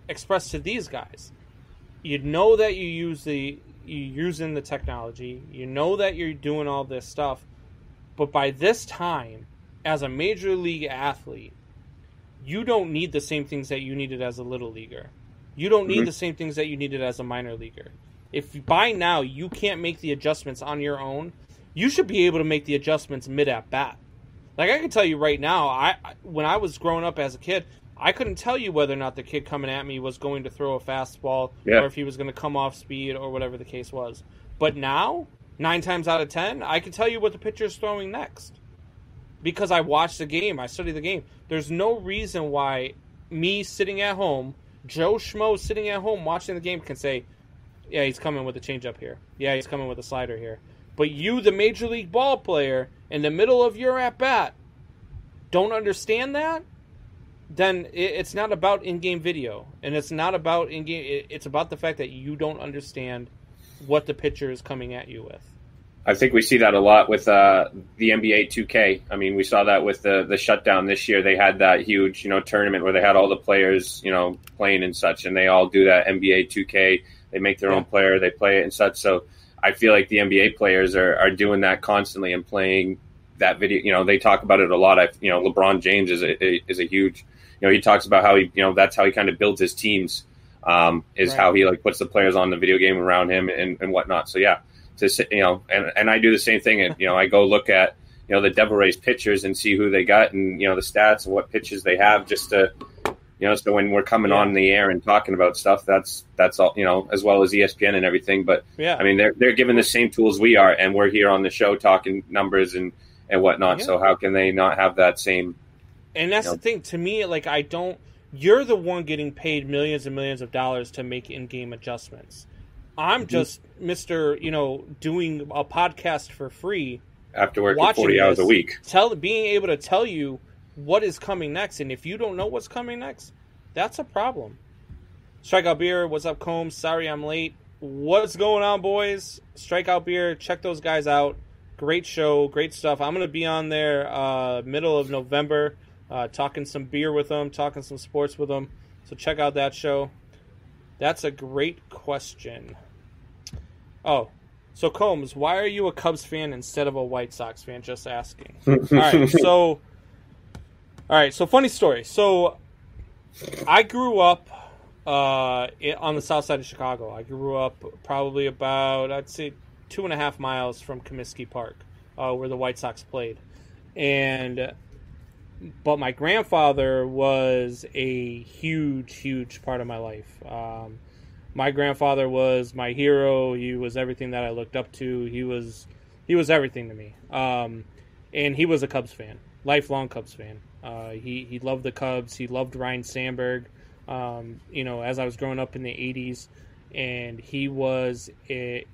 express to these guys. You know that you're using the technology. You know that you're doing all this stuff. But by this time, as a major league athlete, you don't need the same things that you needed as a little leaguer. You don't need the same things that you needed as a minor leaguer. If by now you can't make the adjustments on your own, you should be able to make the adjustments mid at bat. Like I can tell you right now, when I was growing up as a kid, I couldn't tell you whether or not the kid coming at me was going to throw a fastball or if he was going to come off speed or whatever the case was. But now, 9 times out of 10, I can tell you what the pitcher's throwing next. Because I watched the game, I studied the game. There's no reason why me sitting at home, Joe Schmo sitting at home watching the game can say, yeah, he's coming with a changeup here. Yeah, he's coming with a slider here. But you, the Major League ball player, in the middle of your at-bat, don't understand that? Then it's not about in-game video, and it's not about in-game. It's about the fact that you don't understand what the pitcher is coming at you with. I think we see that a lot with the NBA 2K. I mean, we saw that with the shutdown this year. They had that huge, tournament where they had all the players, playing and such, and they all do that NBA 2K. They make their own player, they play it and such. So I feel like the NBA players are doing that constantly and playing that video. They talk about it a lot. LeBron James is a huge. He talks about how he, that's how he kind of builds his teams, how he puts the players on the video game around him and whatnot. So yeah, and I do the same thing. And I go look at the Devil Rays pitchers and see who they got and the stats and what pitches they have, just to so when we're coming on the air and talking about stuff, that's all as well as ESPN and everything. But I mean, they're given the same tools we are, and we're here on the show talking numbers and whatnot. So how can they not have that same? And that's the thing. To me, you're the one getting paid millions and millions of dollars to make in-game adjustments. I'm just Mr., doing a podcast for free. After working 40 hours a week. Being able to tell you what is coming next. And if you don't know what's coming next, that's a problem. Strikeout Beer, what's up, Combs? Sorry I'm late. What's going on, boys? Strikeout Beer, check those guys out. Great show, great stuff. I'm going to be on there middle of November. Talking some beer with them, talking some sports with them. So check out that show. That's a great question. Oh, so Combs, why are you a Cubs fan instead of a White Sox fan? Just asking. All right, so funny story. So I grew up on the south side of Chicago. I grew up probably about, I'd say, 2.5 miles from Comiskey Park, where the White Sox played. But my grandfather was a huge part of my life. My grandfather was my hero. He was everything that I looked up to. He was everything to me. And he was a Cubs fan, lifelong Cubs fan. He loved the Cubs. He loved Ryan Sandberg. As I was growing up in the 80s, and he was he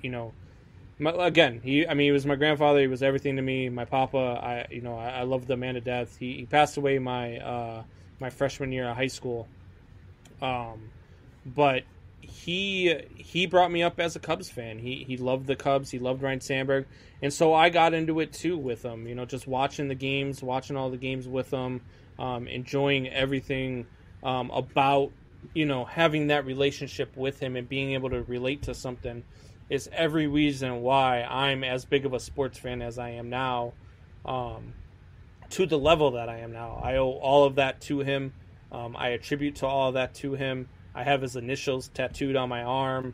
was my grandfather. He was everything to me. My papa, I loved the man to death. He passed away my freshman year of high school. But he brought me up as a Cubs fan. He loved the Cubs. He loved Ryan Sandberg. And so I got into it too with him, just watching the games, watching all the games with him, enjoying everything about, having that relationship with him and being able to relate to something. Is every reason why I'm as big of a sports fan as I am now, to the level that I am now. I owe all of that to him. I attribute to all of that to him. I have his initials tattooed on my arm.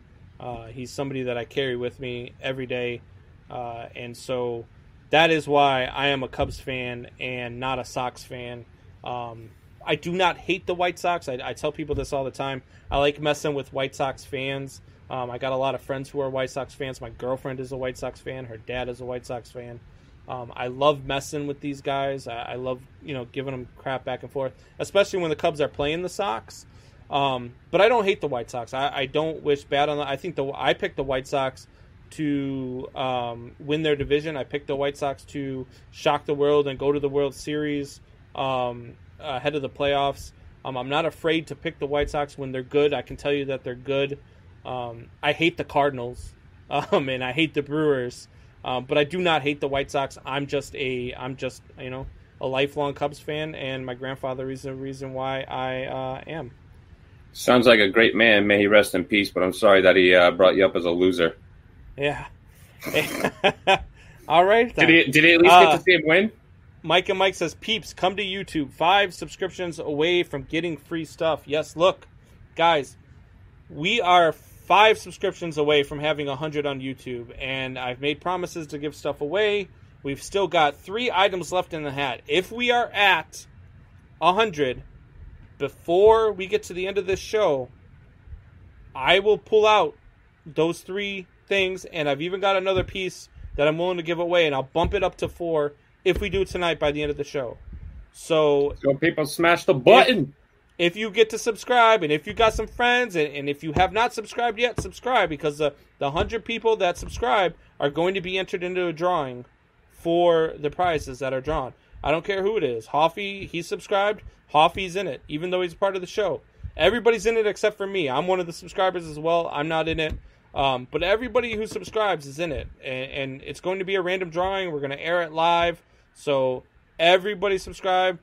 He's somebody that I carry with me every day. And so that is why I am a Cubs fan and not a Sox fan. I do not hate the White Sox. I tell people this all the time. I like messing with White Sox fans. I got a lot of friends who are White Sox fans. My girlfriend is a White Sox fan. Her dad is a White Sox fan. I love messing with these guys. I love, giving them crap back and forth, especially when the Cubs are playing the Sox. But I don't hate the White Sox. I don't wish bad on them. I think I picked the White Sox to win their division. I picked the White Sox to shock the world and go to the World Series ahead of the playoffs. I'm not afraid to pick the White Sox when they're good. I can tell you that they're good. I hate the Cardinals, and I hate the Brewers, but I do not hate the White Sox. I'm just a lifelong Cubs fan, and my grandfather is the reason why I am. Sounds like a great man. May he rest in peace. But I'm sorry that he brought you up as a loser. Yeah. All right. Then. Did he at least get to see him win? Mike and Mike says, "Peeps, come to YouTube. 5 subscriptions away from getting free stuff." Yes, look, guys. We are 5 subscriptions away from having 100 on YouTube, and I've made promises to give stuff away. We've still got 3 items left in the hat. If we are at 100 before we get to the end of this show, I will pull out those 3 things, and I've even got another piece that I'm willing to give away, and I'll bump it up to 4 if we do it tonight by the end of the show. So people smash the button. If you get to subscribe, and if you got some friends, and if you have not subscribed yet, subscribe, because the 100 people that subscribe are going to be entered into a drawing for the prizes that are drawn. I don't care who it is. Hoffy, he's subscribed. Hoffy's in it, even though he's part of the show. Everybody's in it except for me. I'm one of the subscribers as well. I'm not in it. But everybody who subscribes is in it. And it's going to be a random drawing. We're going to air it live. So everybody subscribe.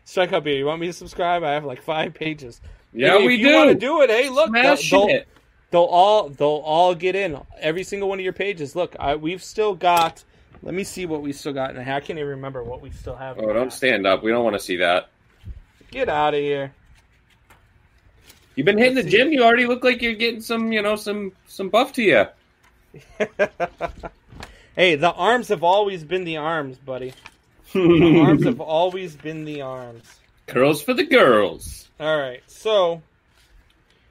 Strikeout Beer, you want me to subscribe? I have like 5 pages. Yeah, if we you do. want to do it, hey, look, they'll it. all get in. Every single one of your pages. Look, we've still got. Let me see what we still got in the hat. I can't even remember what we still have. Oh, don't stand up. We don't want to see that. Get out of here. You've been hitting the gym. You already look like you're getting some buff to you. Hey, the arms have always been the arms, buddy. The arms have always been the arms. Curls for the girls. All right, so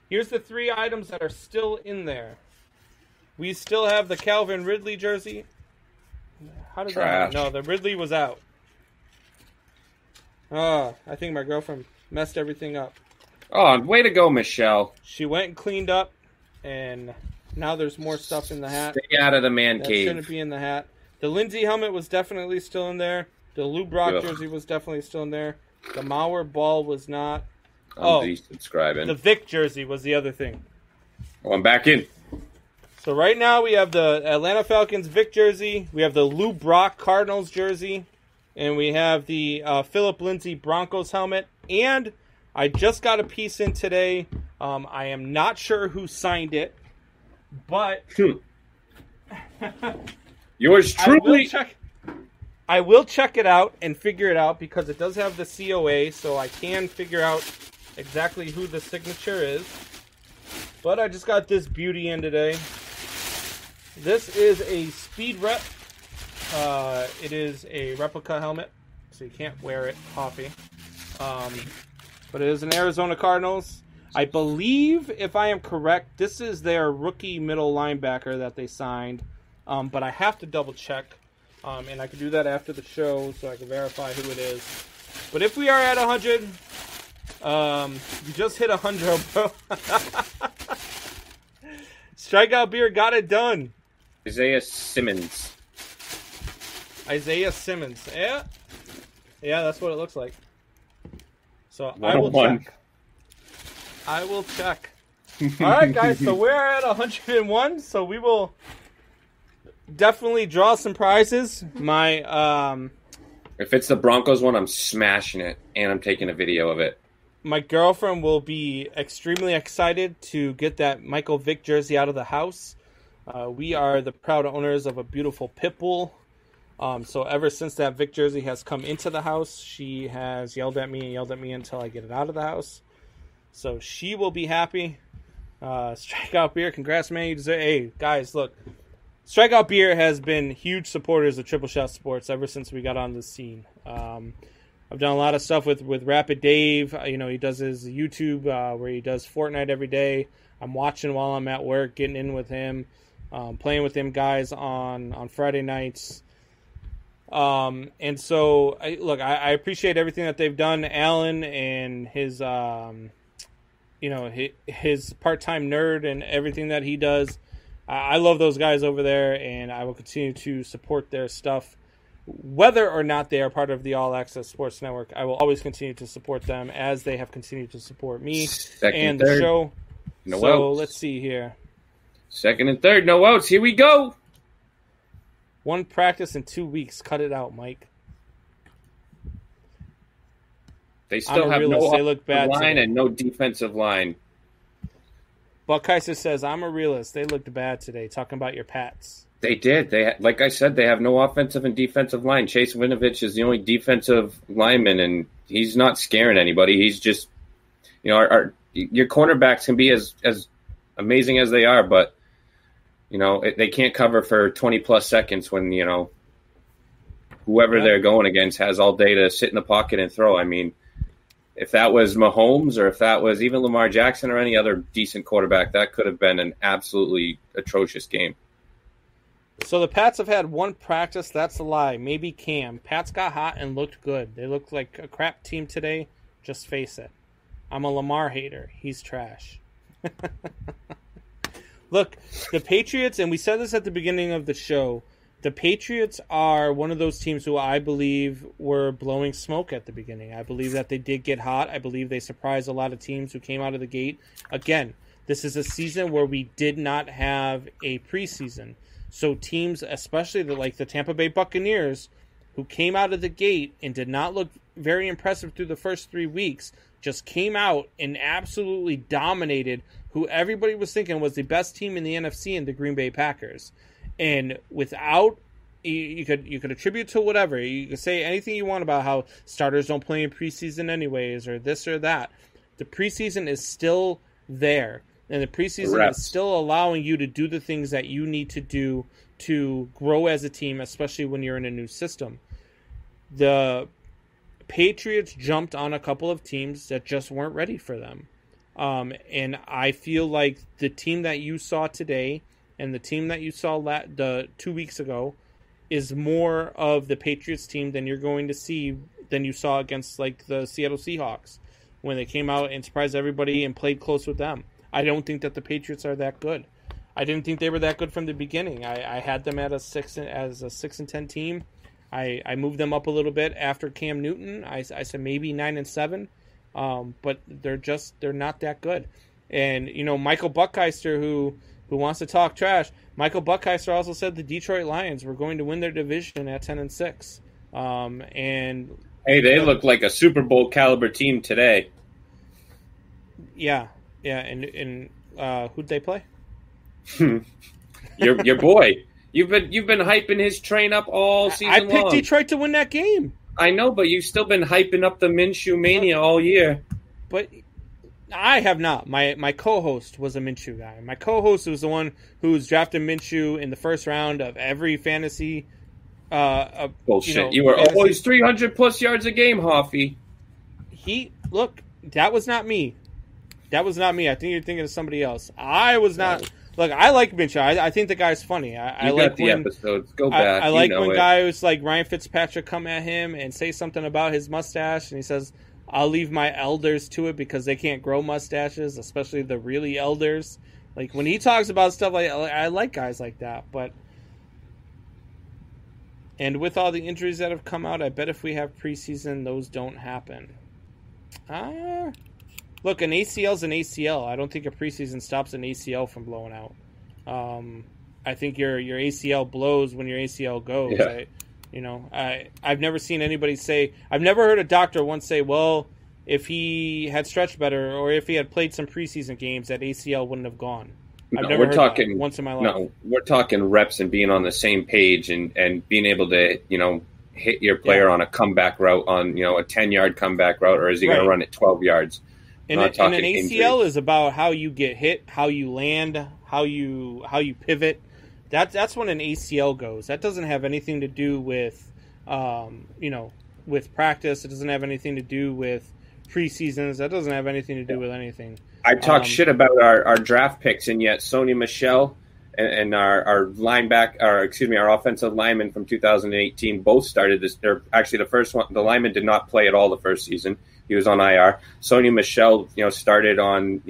here's the 3 items that are still in there. We still have the Calvin Ridley jersey. How did that? No, the Ridley was out. Oh, I think my girlfriend messed everything up. Oh, way to go, Michelle. She went and cleaned up, and now there's more stuff in the hat. Stay out of the man cave. That shouldn't be in the hat. The Lindsey helmet was definitely still in there. The Lou Brock jersey was definitely still in there. The Mauer ball was not. I'm desubscribing. The Vic jersey was the other thing. Oh, I'm back in. So right now we have the Atlanta Falcons Vic jersey. We have the Lou Brock Cardinals jersey. And we have the Philip Lindsay Broncos helmet. And I just got a piece in today. I am not sure who signed it. But yours truly. I will check it out and figure it out because it does have the COA, so I can figure out exactly who the signature is. But I just got this beauty in today. This is a Speed Rep. It is a replica helmet, so you can't wear it, Coffee. But it is an Arizona Cardinals. I believe, if I am correct, this is their rookie middle linebacker that they signed. But I have to double check. And I can do that after the show so I can verify who it is. But if we are at 100, you just hit 100, bro. Strikeout Beer got it done. Isaiah Simmons. Yeah. Yeah, that's what it looks like. So I will check. All right, guys. So we're at 101. So we will definitely draw some prizes. If it's the Broncos one, I'm smashing it, and I'm taking a video of it. My girlfriend will be extremely excited to get that Michael Vick jersey out of the house. We are the proud owners of a beautiful pit bull. So ever since that Vick jersey has come into the house, she has yelled at me until I get it out of the house. So she will be happy. Strikeout Beer, congrats, man. You deserve. Hey, guys, look. Strikeout Beer has been huge supporters of Triple Shot Sports ever since we got on the scene. I've done a lot of stuff with Rapid Dave. He does his YouTube where he does Fortnite every day. I'm watching while I'm at work, getting in with him, playing with him guys on Friday nights. And so, I appreciate everything that they've done. Alan and his, his part-time nerd and everything that he does. I love those guys over there, and I will continue to support their stuff. Whether or not they are part of the All Access Sports Network, I will always continue to support them as they have continued to support me and the show. No so outs. Let's see here. Second and third, no outs. Here we go. 1 practice in 2 weeks. Cut it out, Mike. They still have no offensive line today. And no defensive line. Buck Kaiser says, I'm a realist. They looked bad today, talking about your Pats. They did. Like I said, they have no offensive and defensive line. Chase Winovich is the only defensive lineman, and he's not scaring anybody. He's just, our your cornerbacks can be as amazing as they are, but they can't cover for 20+ seconds when whoever they're going against has all day to sit in the pocket and throw. I mean, if that was Mahomes or if that was even Lamar Jackson or any other decent quarterback, that could have been an absolutely atrocious game. So the Pats have had one practice. That's a lie. Maybe Cam. Pats got hot and looked good. They looked like a crap team today. Just face it. I'm a Lamar hater. He's trash. Look, the Patriots, and we said this at the beginning of the show, the Patriots are one of those teams who I believe were blowing smoke at the beginning. I believe that they did get hot. I believe they surprised a lot of teams who came out of the gate. Again, this is a season where we did not have a preseason. So teams, especially like the Tampa Bay Buccaneers, who came out of the gate and did not look very impressive through the first 3 weeks, just came out and absolutely dominated who everybody was thinking was the best team in the NFC in the Green Bay Packers. And without, you could attribute to whatever. You could say anything you want about how starters don't play in preseason anyways, or this or that. The preseason is still there. And the preseason is still allowing you to do the things that you need to do to grow as a team, especially when you're in a new system. The Patriots jumped on a couple of teams that just weren't ready for them. And I feel like the team that you saw today and the team that you saw the 2 weeks ago is more of the Patriots team than you're going to see than you saw against like the Seattle Seahawks when they came out and surprised everybody and played close with them. I don't think that the Patriots are that good. I didn't think they were that good from the beginning. I had them at a 6-10 team. I moved them up a little bit after Cam Newton. I said maybe 9-7, but they're not that good. And Michael Buckheister, who wants to talk trash, Michael Buckheister also said the Detroit Lions were going to win their division at 10-6. And hey, they look like a Super Bowl caliber team today. Yeah, and who'd they play? Your boy. You've been hyping his train up all season long. I picked Detroit to win that game. I know, but you've still been hyping up the Minshew mania all year. But I have not. My co-host was a Minshew guy. My co-host was the one who was drafting Minshew in the first round of every fantasy. Bullshit. You were always 300+ yards a game, Hoffy. That was not me. That was not me. I think you're thinking of somebody else. I was not. Look, I like Minshew. I think the guy's funny. I like the episodes. Go back. I like when guys like Ryan Fitzpatrick come at him and say something about his mustache, and he says, "I'll leave my elders to it because they can't grow mustaches, especially the really elders." Like when he talks about stuff like I like guys like that. And with all the injuries that have come out, I bet if we have preseason, those don't happen. Look, an ACL is an ACL. I don't think a preseason stops an ACL from blowing out. I think your ACL blows when your ACL goes. Yeah. I've never seen anybody say. I've never heard a doctor once say, "Well, if he had stretched better or if he had played some preseason games, that ACL wouldn't have gone." I've never heard that once in my life. No, we're talking reps and being on the same page and being able to hit your player on a comeback route on a 10-yard comeback route, or is he going to run it 12 yards? And an ACL is about how you get hit, how you land, how you pivot. That's when an ACL goes. That doesn't have anything to do with with practice. It doesn't have anything to do with preseasons. That doesn't have anything to do with anything. I talk shit about our draft picks, and yet Sony Michel and our offensive lineman from 2018 both started this. They're actually the first one. The lineman did not play at all the first season. He was on IR. Sony Michel, started on,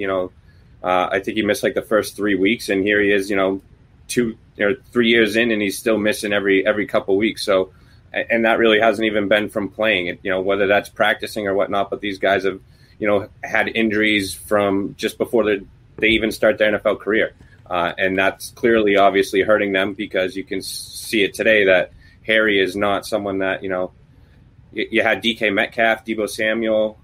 I think he missed like the first 3 weeks, and here he is, 3 years in, and he's still missing every couple weeks. So, and that really hasn't even been from playing it, whether that's practicing or whatnot. But these guys have, had injuries from just before they even start their NFL career, and that's clearly, obviously, hurting them because you can see it today that Harry is not someone that You had DK Metcalf, Deebo Samuel.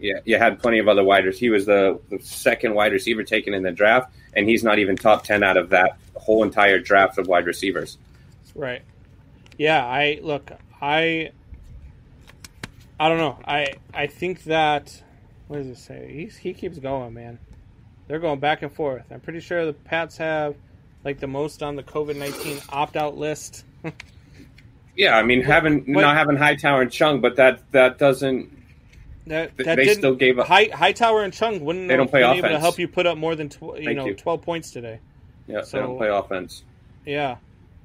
You had plenty of other wide receivers. He was the second wide receiver taken in the draft, and he's not even top 10 out of that whole entire draft of wide receivers. Right. Yeah. I don't know. I think that What does it say? He keeps going, man. They're going back and forth. I'm pretty sure the Pats have like the most on the COVID-19 opt-out list. Yeah, I mean, not having Hightower and Chung, but that doesn't. They still gave up. Hightower and Chung wouldn't they don't play been offense. able to help you put up more than 12 points today. Yeah, so, they don't play offense. Yeah,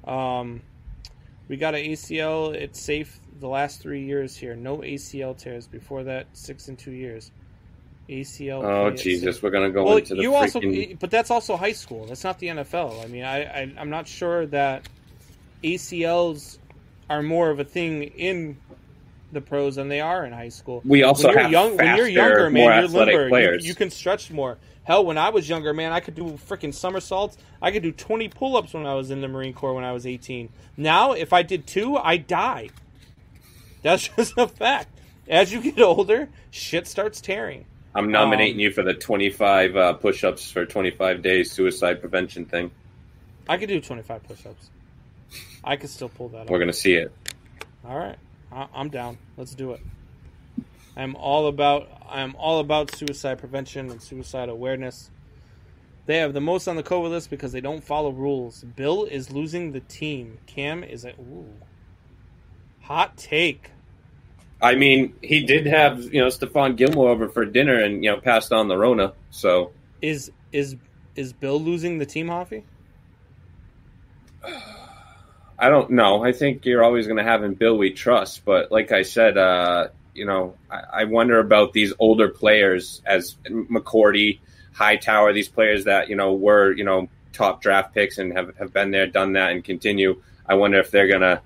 we got an ACL. It's safe the last 3 years here. No ACL tears before that. 6 in 2 years. ACL. Oh Jesus, we're gonna go into the freaking... but that's also high school. That's not the NFL. I mean, I'm not sure that ACLs are more of a thing in the pros than they are in high school. We also have when you're younger, man, you're limber. Players. You can stretch more. Hell, when I was younger, man, I could do freaking somersaults. I could do 20 pull-ups when I was in the Marine Corps when I was 18. Now, if I did 2, I'd die. That's just a fact. As you get older, shit starts tearing. I'm nominating you for the 25 push-ups for 25 days suicide prevention thing. I could do 25 push-ups. I could still pull that off. We're going to see it. All right. I'm down. Let's do it. I'm all about suicide prevention and suicide awareness. They have the most on the COVID list because they don't follow rules. Bill is losing the team. Cam is hot take. I mean, he did have, Stephon Gilmore over for dinner and, passed on the Rona. So is Bill losing the team, Hoffy? I don't know. I think you're always going to have in Bill we trust. But like I said, I wonder about these older players as McCourty, Hightower, these players that, were, top draft picks and have been there, done that, and continue. I wonder if they're going to,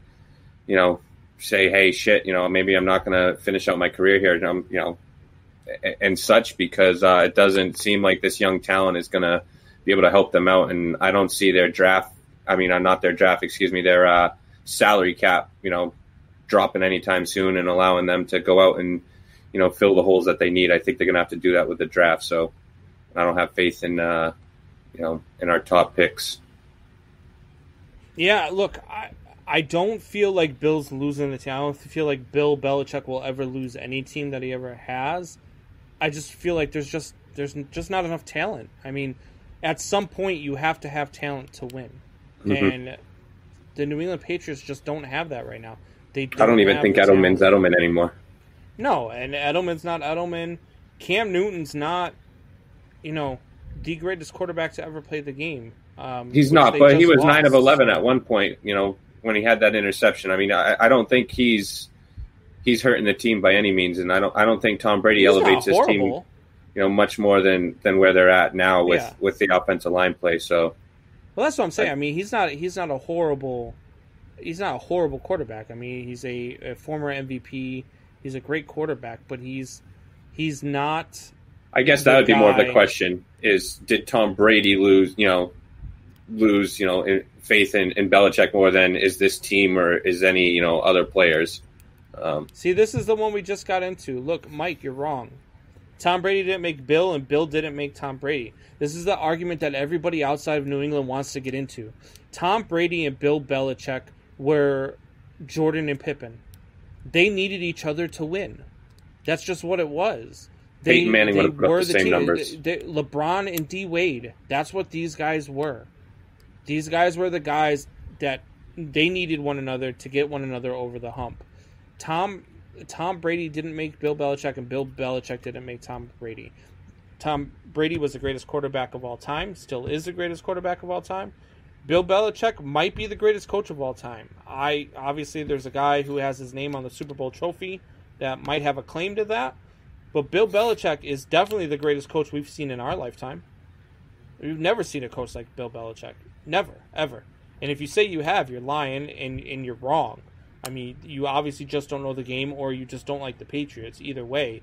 say, hey, shit, maybe I'm not going to finish out my career here, and such, because it doesn't seem like this young talent is going to be able to help them out. And I don't see their their salary cap, dropping anytime soon and allowing them to go out and, fill the holes that they need. I think they're going to have to do that with the draft. So I don't have faith in, in our top picks. Yeah, look, I don't feel like Bill's losing the team. I don't feel like Bill Belichick will ever lose any team that he ever has. I just feel like there's just not enough talent. I mean, at some point you have to have talent to win. Mm-hmm. And the New England Patriots just don't have that right now. I don't even think Edelman's Edelman anymore. No, and Edelman's not Edelman. Cam Newton's not, the greatest quarterback to ever play the game. He's not, but he was 9 of 11 at one point, when he had that interception. I mean, I don't think he's hurting the team by any means, and I don't think Tom Brady elevates his team, much more than where they're at now with the offensive line play. So, well, that's what I'm saying. I mean, he's not a horrible quarterback. I mean, he's a former MVP. He's a great quarterback, but he's not. I guess that would be more of the question: is did Tom Brady lose faith in Belichick more than is this team or is any other players? See, this is the one we just got into. Look, Mike, you're wrong. Tom Brady didn't make Bill, and Bill didn't make Tom Brady. This is the argument that everybody outside of New England wants to get into. Tom Brady and Bill Belichick were Jordan and Pippen. They needed each other to win. That's just what it was. Peyton Manning would have put up the same numbers. LeBron and D. Wade, that's what these guys were. These guys were the guys that they needed one another to get one another over the hump. Tom Brady didn't make Bill Belichick, and Bill Belichick didn't make Tom Brady. Tom Brady was the greatest quarterback of all time, still is the greatest quarterback of all time. Bill Belichick might be the greatest coach of all time. Obviously, there's a guy who has his name on the Super Bowl trophy that might have a claim to that, but Bill Belichick is definitely the greatest coach we've seen in our lifetime. We've never seen a coach like Bill Belichick. Never, ever. And if you say you have, you're lying and you're wrong. I mean, you obviously just don't know the game or you just don't like the Patriots. Either way,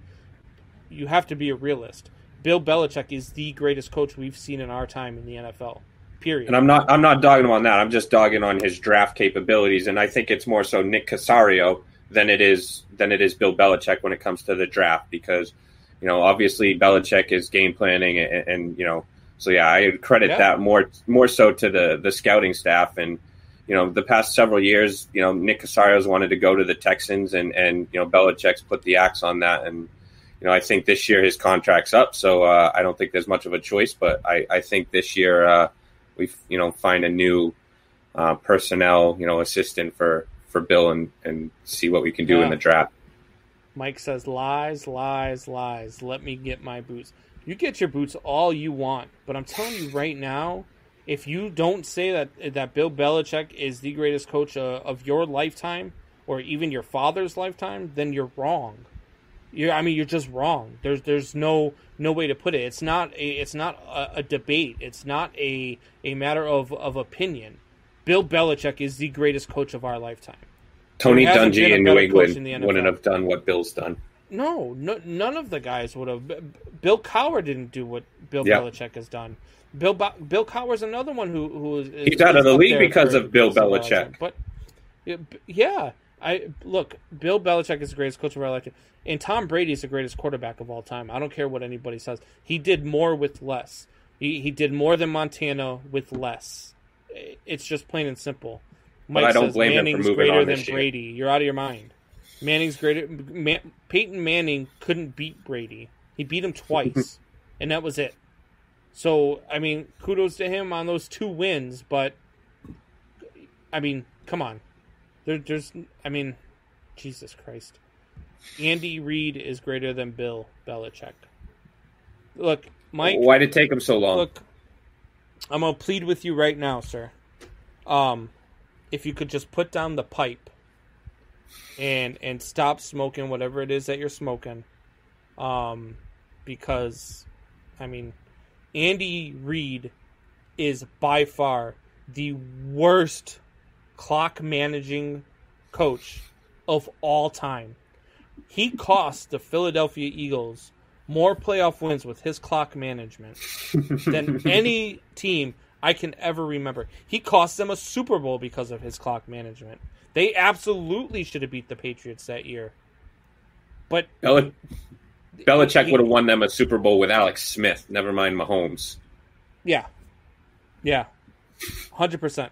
you have to be a realist. Bill Belichick is the greatest coach we've seen in our time in the NFL. Period. And I'm not dogging him on that. I'm just dogging on his draft capabilities, and I think it's more so Nick Casario than it is Bill Belichick when it comes to the draft, because obviously Belichick is game planning and so yeah, I would credit that more so to the scouting staff. And the past several years, Nick Casario's wanted to go to the Texans, and Belichick's put the axe on that, and I think this year his contract's up, so I don't think there's much of a choice. But I think this year we find a new personnel assistant for Bill and see what we can do in the draft. Mike says lies, lies, lies. Let me get my boots. You get your boots all you want, but I'm telling you right now, if you don't say that Bill Belichick is the greatest coach of your lifetime or even your father's lifetime, then you're wrong. You're just wrong. There's no way to put it. It's not a debate. It's not a matter of opinion. Bill Belichick is the greatest coach of our lifetime. Tony Dungy in New England wouldn't have done what Bill's done. No, none of the guys would have. Bill Cowher didn't do what Bill Belichick has done. Bill Cowher's another one who is he's out of the league because of Bill Belichick. But yeah, Bill Belichick is the greatest coach of our lifetime, and Tom Brady is the greatest quarterback of all time. I don't care what anybody says. He did more with less. He did more than Montana with less. It's just plain and simple. Mike I don't says blame Manning's him for moving greater on than this year. Brady. You're out of your mind. Manning's greater. Peyton Manning couldn't beat Brady. He beat him twice, and that was it. So, kudos to him on those 2 wins, but, come on. There's Jesus Christ. Andy Reid is greater than Bill Belichick. Look, Mike. Why did it take him so long? Look, I'm going to plead with you right now, sir. If you could just put down the pipe and stop smoking whatever it is that you're smoking. Because, Andy Reid is by far the worst clock managing coach of all time. He cost the Philadelphia Eagles more playoff wins with his clock management than any team I can ever remember. He cost them a Super Bowl because of his clock management. They absolutely should have beat the Patriots that year. But Belichick would have won them a Super Bowl with Alex Smith, never mind Mahomes. Yeah. 100%.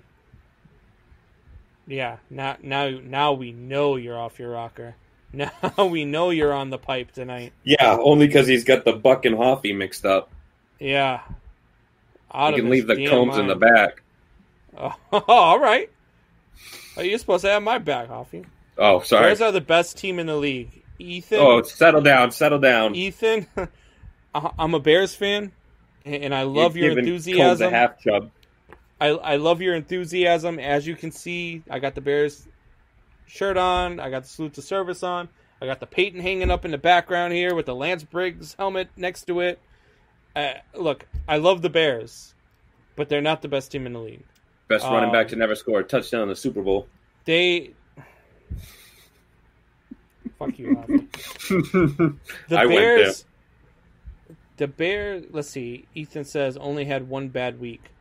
Yeah, now we know you're off your rocker. Now we know you're on the pipe tonight. Yeah, only because he's got the Buck and Hoffy mixed up. Yeah. You can leave the combs in the back. Oh, all right. You're supposed to have my back, Hoffy. Oh, sorry. Bears are the best team in the league. Ethan. Oh, settle down. Ethan, I'm a Bears fan, and I love your enthusiasm. Combs a half chub. I love your enthusiasm. As you can see, I got the Bears shirt on. I got the salute to service on. I got the Peyton hanging up in the background here with the Lance Briggs helmet next to it. Look, I love the Bears, but they're not the best team in the league. Best running back to never score a touchdown in the Super Bowl. Fuck you, Robbie. I went there. The Bears, let's see, Ethan says only had one bad week.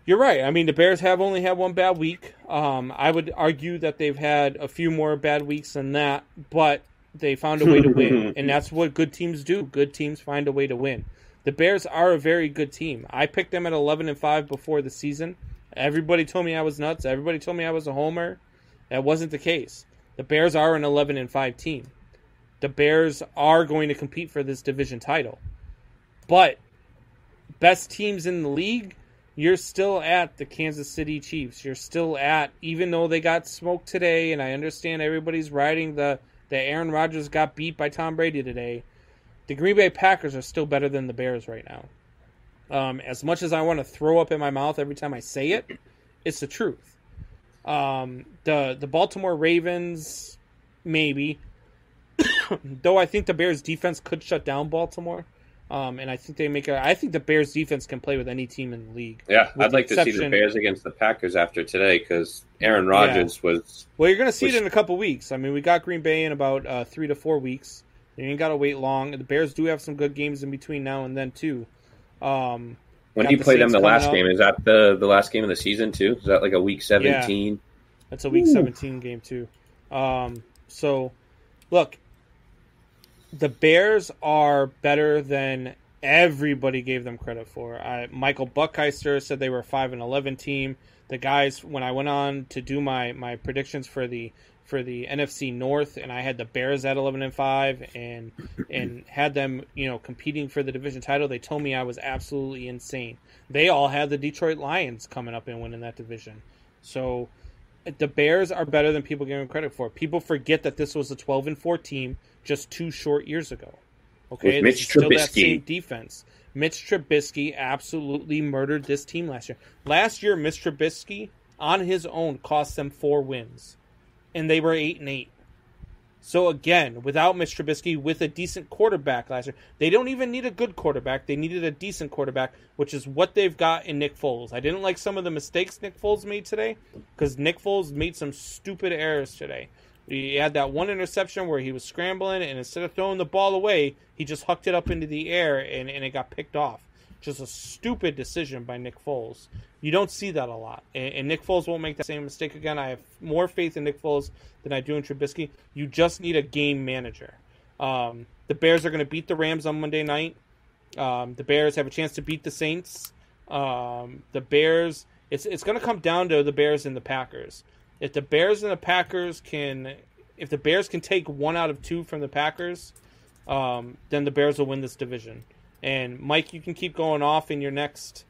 You're right. The Bears have only had one bad week. I would argue that they've had a few more bad weeks than that, but they found a way to win, and that's what good teams do. Good teams find a way to win. The Bears are a very good team. I picked them at 11-5 before the season. Everybody told me I was nuts. Everybody told me I was a homer. That wasn't the case. The Bears are an 11-5 team. The Bears are going to compete for this division title. But best teams in the league, you're still at the Kansas City Chiefs. You're still at, even though they got smoked today, and I understand everybody's riding the Aaron Rodgers got beat by Tom Brady today, the Green Bay Packers are still better than the Bears right now. As much as I want to throw up in my mouth every time I say it, it's the truth. The Baltimore Ravens, maybe. Though I think the Bears defense could shut down Baltimore. And I think I think the Bears defense can play with any team in the league. Yeah, I'd like to see the Bears against the Packers after today because Aaron Rodgers was... Well, you're going to see it in a couple weeks. We got Green Bay in about 3 to 4 weeks. You ain't got to wait long. The Bears do have some good games in between now and then, too. When he played them the last game, is that the last game of the season, too? Is that like a Week 17? Yeah, that's a Week 17 game, too. So, look, the Bears are better than everybody gave them credit for. Michael Buckheister said they were a 5-11 team. The guys, when I went on to do my predictions for the for the NFC North, and I had the Bears at 11-5, and had them, competing for the division title. They told me I was absolutely insane. They all had the Detroit Lions coming up and winning that division. So the Bears are better than people give them credit for. People forget that this was a 12-4 team just 2 short years ago. Okay, with Mitch Trubisky. Still that same defense. Mitch Trubisky absolutely murdered this team last year. Last year, Mitch Trubisky on his own cost them 4 wins, and they were 8-8. So again, without Mitch Trubisky, with a decent quarterback last year, they don't even need a good quarterback. They needed a decent quarterback, which is what they've got in Nick Foles. I didn't like some of the mistakes Nick Foles made today, because Nick Foles made some stupid errors today. He had that one interception where he was scrambling, and instead of throwing the ball away, he just hucked it up into the air, and it got picked off. Just a stupid decision by Nick Foles. You don't see that a lot. And Nick Foles won't make that same mistake again. I have more faith in Nick Foles than I do in Trubisky. You just need a game manager. The Bears are going to beat the Rams on Monday night. The Bears have a chance to beat the Saints. The Bears, it's going to come down to the Bears and the Packers. If the Bears and the Packers can take 1 out of 2 from the Packers, then the Bears will win this division. And Mike, you can keep going off in your next.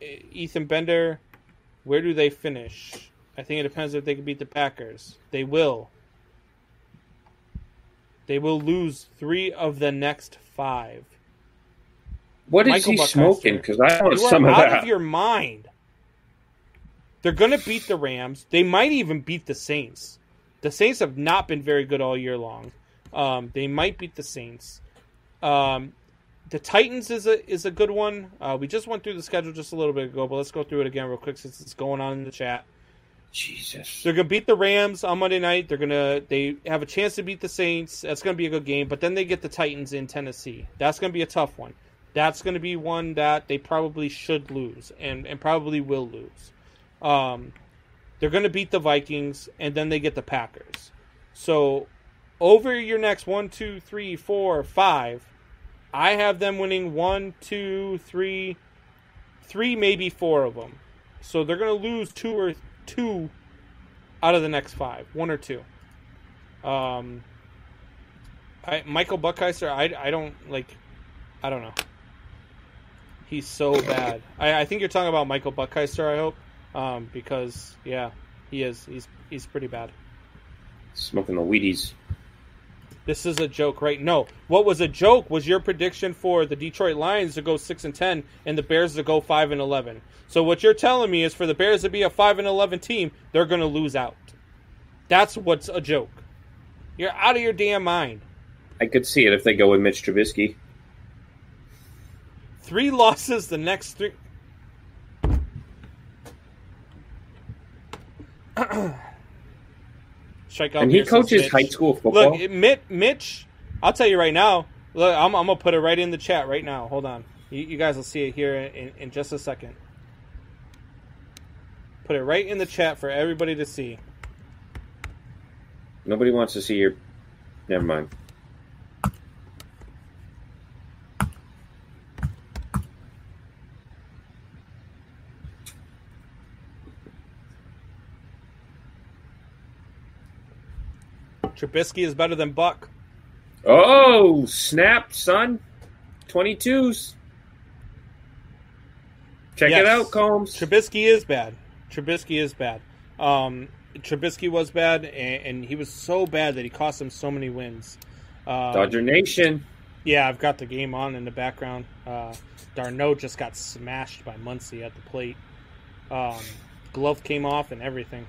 Ethan Bender, where do they finish? I think it depends if they can beat the Packers. They will. They will lose 3 of the next 5. What is he smoking? Because I want some of that. You are out that. of your mind. They're going to beat the Rams. They might even beat the Saints. The Saints have not been very good all year long. They might beat the Saints. The Titans is a good one. We just went through the schedule just a little bit ago, but let's go through it again real quick since it's going on in the chat. Jesus. They're gonna beat the Rams on Monday night. They have a chance to beat the Saints. That's gonna be a good game. But then they get the Titans in Tennessee. That's gonna be a tough one. That's gonna be one that they probably should lose and probably will lose. They're gonna beat the Vikings, and then they get the Packers. So over your next 1, 2, 3, 4, 5. I have them winning 1, 2, 3, maybe 4 of them. So they're going to lose 2 out of the next 5, 1 or 2. Michael Buckheiser, I don't know. He's so bad. I think you're talking about Michael Buckheiser, I hope, because yeah, he is. He's pretty bad. Smoking the Wheaties. This is a joke, right? No. What was a joke was your prediction for the Detroit Lions to go 6-10 and the Bears to go 5-11. So what you're telling me is for the Bears to be a 5-11 team, they're going to lose out. That's what's a joke. You're out of your damn mind. I could see it if they go with Mitch Trubisky. 3 losses the next 3. And he coaches high school football. Look, Mitch, I'll tell you right now. Look, I'm going to put it right in the chat right now. Hold on. You guys will see it here in just a second. Put it right in the chat for everybody to see. Nobody wants to see your... Never mind. Trubisky is better than Buck. Oh, snap, son. 22s. Check it out, Combs. Trubisky is bad. Trubisky was bad, and he was so bad that he cost him so many wins. Dodger Nation. Yeah, I've got the game on in the background. Darno just got smashed by Muncie at the plate. Glove came off and everything.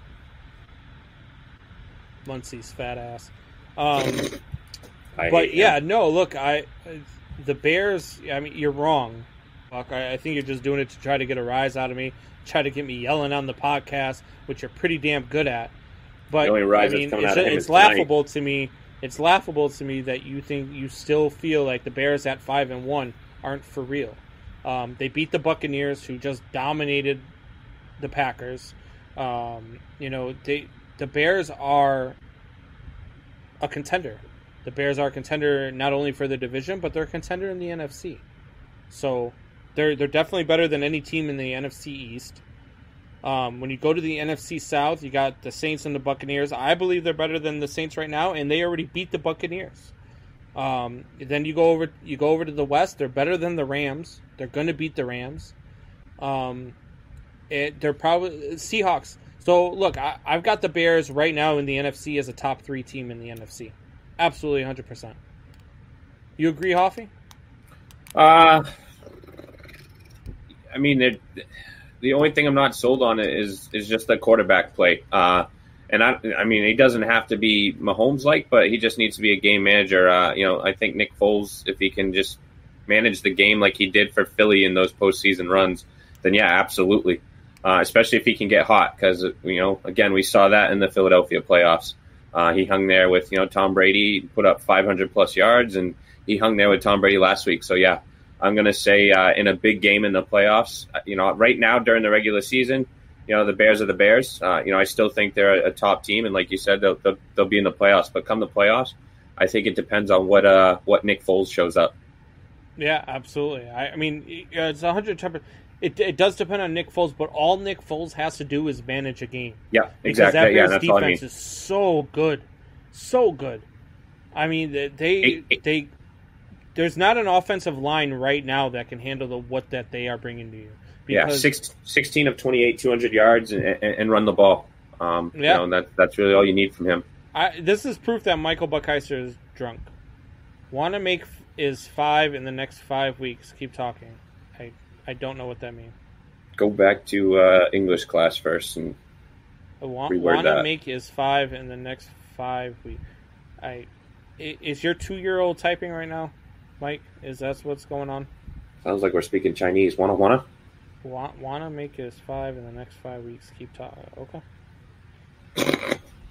Muncie's fat ass. But yeah, no, look, the Bears, I mean, you're wrong, Buck. I think you're just doing it to try to get a rise out of me, try to get me yelling on the podcast, which you're pretty damn good at. But I mean, it's laughable to me. It's laughable to me that you still feel like the Bears at 5-1 aren't for real. They beat the Buccaneers, who just dominated the Packers. The Bears are a contender. The Bears are a contender not only for the division, but they're a contender in the NFC. So they're definitely better than any team in the NFC East. When you go to the NFC South, you got the Saints and the Buccaneers. I believe they're better than the Saints right now, and they already beat the Buccaneers. Then you go over to the West. They're better than the Rams. They're going to beat the Rams. They're probably Seahawks. So look, I've got the Bears right now in the NFC as a top 3 team in the NFC. Absolutely, 100%. You agree, Hoffy? I mean, the only thing I'm not sold on is just the quarterback play. And I mean, he doesn't have to be Mahomes-like, but he just needs to be a game manager. I think Nick Foles, if he can just manage the game like he did for Philly in those postseason runs, then yeah, absolutely. Especially if he can get hot, because again, we saw that in the Philadelphia playoffs. He hung there with Tom Brady, put up 500 plus yards, and he hung there with Tom Brady last week. So yeah, I'm going to say in a big game in the playoffs, right now during the regular season, the Bears are the Bears. I still think they're a top team, and like you said, they'll be in the playoffs. But come the playoffs, I think it depends on what Nick Foles shows up. Yeah, absolutely. I mean, it's 110%. It does depend on Nick Foles, but all Nick Foles has to do is manage a game. Yeah, exactly. Because that Bears that's all I mean. defense is so good, so good. I mean, they there's not an offensive line right now that can handle what they are bringing to you. Because, 16 of 28, 200 yards, and run the ball. That's really all you need from him. This is proof that Michael Buckeiser is drunk. Want to make is 5 in the next 5 weeks. Keep talking. I don't know what that means. Go back to English class first and reword that. Want to make is 5 in the next 5 weeks. Is your 2-year-old typing right now, Mike? Is that what's going on? Sounds like we're speaking Chinese. Wanna? Wanna make is 5 in the next 5 weeks. Keep talking. Okay.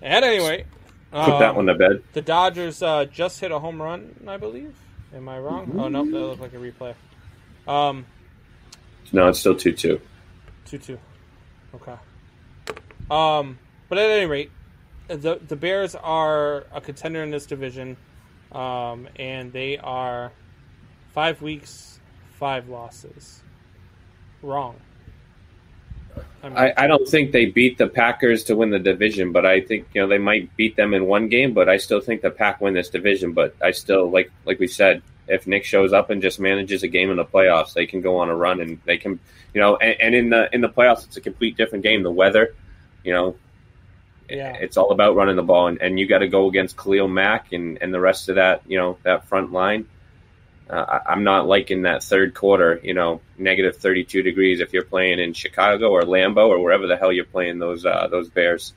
And anyway, put that one to bed. The Dodgers just hit a home run, I believe. Am I wrong? Mm-hmm. Oh no, that looked like a replay. No, it's still 2-2. 2-2. Okay. But at any rate, the Bears are a contender in this division, and they are 5 weeks, 5 losses. Wrong. I don't think they beat the Packers to win the division, but I think they might beat them in one game. But I still think the Pack win this division. But I still like we said, if Nick shows up and just manages a game in the playoffs, they can go on a run, and they can and in the playoffs it's a complete different game. The weather, it's all about running the ball, and you got to go against Khalil Mack and the rest of that that front line. I'm not liking that third quarter, negative 32 degrees if you're playing in Chicago or Lambeau or wherever the hell you're playing those Bears.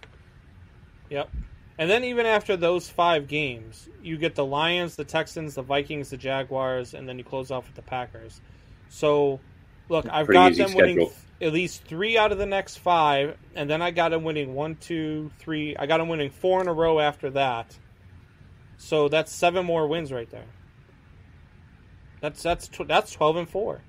Yep. And then even after those 5 games, you get the Lions, the Texans, the Vikings, the Jaguars, and then you close off with the Packers. So, look, I've got them winning at least 3 out of the next 5, and then I got them winning 1, 2, 3. I got them winning 4 in a row after that. So that's 7 more wins right there. That's 12-4.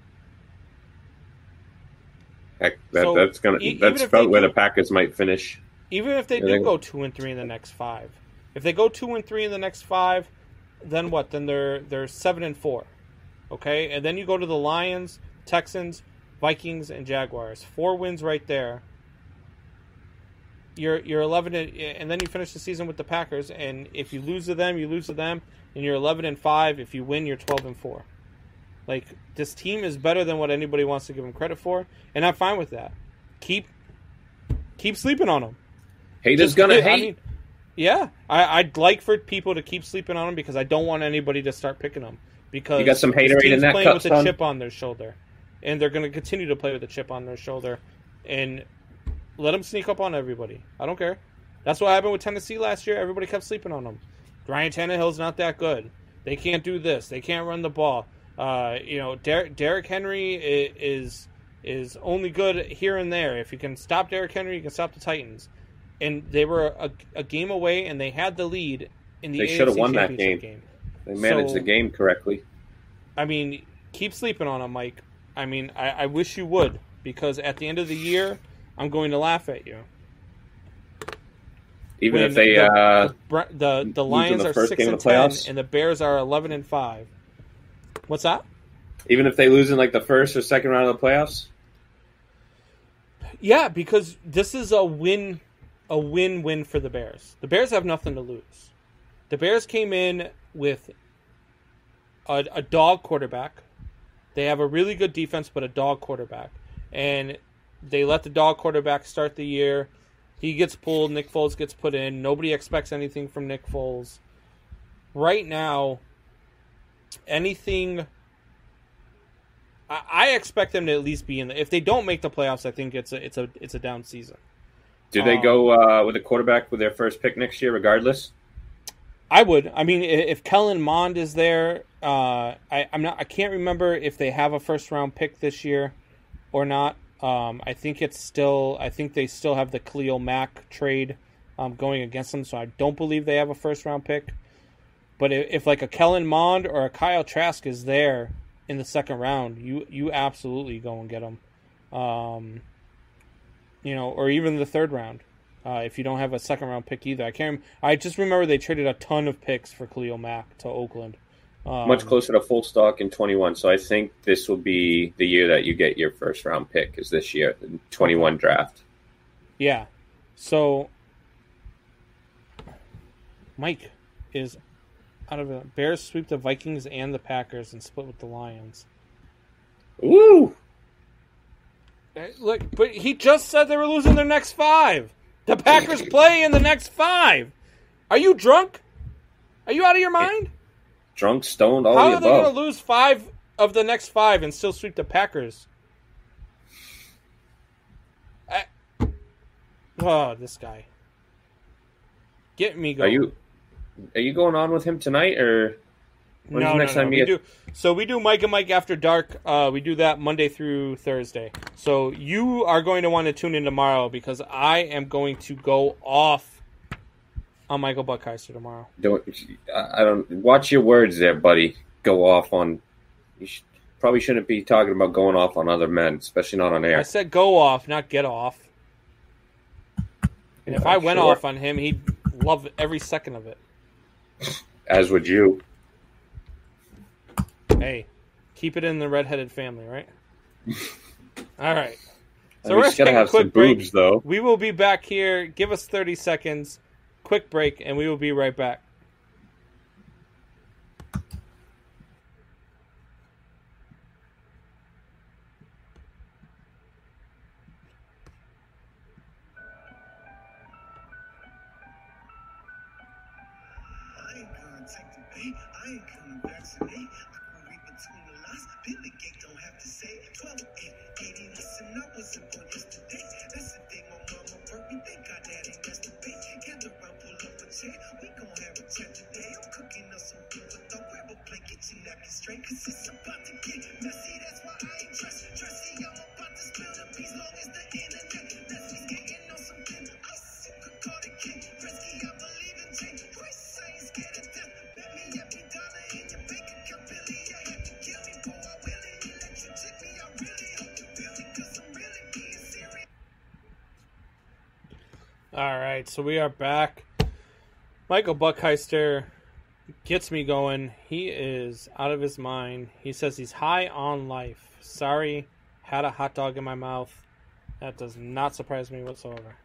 Heck, that's about where the Packers might finish. Even if they do go 2-3 in the next 5, if they go 2-3 in the next 5, then what? Then they're 7-4, okay. And then you go to the Lions, Texans, Vikings, and Jaguars. 4 wins right there. You're 11, and then you finish the season with the Packers. And if you lose to them, you lose to them, and you're 11-5. If you win, you're 12-4. Like, this team is better than what anybody wants to give them credit for, and I'm fine with that. Keep sleeping on them. Haters gonna hate. I mean, yeah, I'd like for people to keep sleeping on them because I don't want anybody to start picking them. Because you got some haterade in that playing cup, with a chip on their shoulder, and they're going to continue to play with a chip on their shoulder, and let them sneak up on everybody. I don't care. That's what happened with Tennessee last year. Everybody kept sleeping on them. Ryan Tannehill's not that good. They can't do this. They can't run the ball. Derrick Henry is only good here and there. If you can stop Derrick Henry, you can stop the Titans. And they were a game away, and they had the lead in the AFC They should have won that Championship game. They managed the game correctly. I mean, keep sleeping on them, Mike. I mean, I wish you would, because at the end of the year, I'm going to laugh at you. Even if they the Lions are 6-10 and the Bears are 11-5. What's that? Even if they lose in like the first or second round of the playoffs? Yeah, because this is a win-win for the Bears. The Bears have nothing to lose. The Bears came in with a dog quarterback. They have a really good defense, but a dog quarterback. And they let the dog quarterback start the year. He gets pulled. Nick Foles gets put in. Nobody expects anything from Nick Foles. Right now, anything... I expect them to at least be in the... If they don't make the playoffs, I think it's a down season. Do they go with a quarterback with their first pick next year, regardless? I would. I mean, if Kellen Mond is there, I can't remember if they have a first round pick this year or not. I think they still have the Khalil Mack trade going against them, so I don't believe they have a first round pick. But if like a Kellen Mond or a Kyle Trask is there in the second round, you absolutely go and get them. Or even the third round. If you don't have a second round pick either. I just remember they traded a ton of picks for Khalil Mack to Oakland. Much closer to full stock in 21. So I think this will be the year that you get your first round pick, is this year, the 21 draft. Yeah. So Mike is out of it. Bears sweep the Vikings and the Packers and split with the Lions. Ooh. Look, but he just said they were losing their next 5. The Packers play in the next 5. Are you drunk? Are you out of your mind? Drunk, stoned, all How the are they above. going to lose 5 of the next 5 and still sweep the Packers? This guy. Get me going. Are you going on with him tonight, or when's the next time you get... So we do Mike and Mike After Dark. We do that Monday through Thursday. So you are going to want to tune in tomorrow because I am going to go off on Michael Buckheister tomorrow. I don't watch your words there, buddy. Go off on. Probably shouldn't be talking about going off on other men, especially not on air. I said go off, not get off. And if I went off on him, he'd love every second of it. As would you. Hey, keep it in the redheaded family, right? All right. So we're just going to have some boobs, though. We will be back here. Give us 30 seconds. Quick break, and we will be right back. I ain't gonna take the bait. I ain't gonna vaccinate. I can read between the lines. Billy Gate don't have to say 12, 8, 80. Listen, I wasn't born yesterday. That's the day my mama birthed me. Thank God that ain't yesterday. Gather around, pull up a chair. We gon' have a chat today. I'm cooking up some food, but don't grab a plate, get your napkin straight. Cause it's about to get messy. That's why I ain't dressy. I'm about to spill the beans long as the internet. Let's be skating on something. I sip a cardigan. Risky, I believe in change. Price, I ain't scared of death. Bet me every dollar in your bank account, Billy. I have to kill me, boy. I will it. You let you tip me. I really hope you feel me. Cause I'm really being serious. All right, so we are back. Michael Buckheister gets me going. He is out of his mind. He says he's high on life. Sorry, had a hot dog in my mouth. That does not surprise me whatsoever.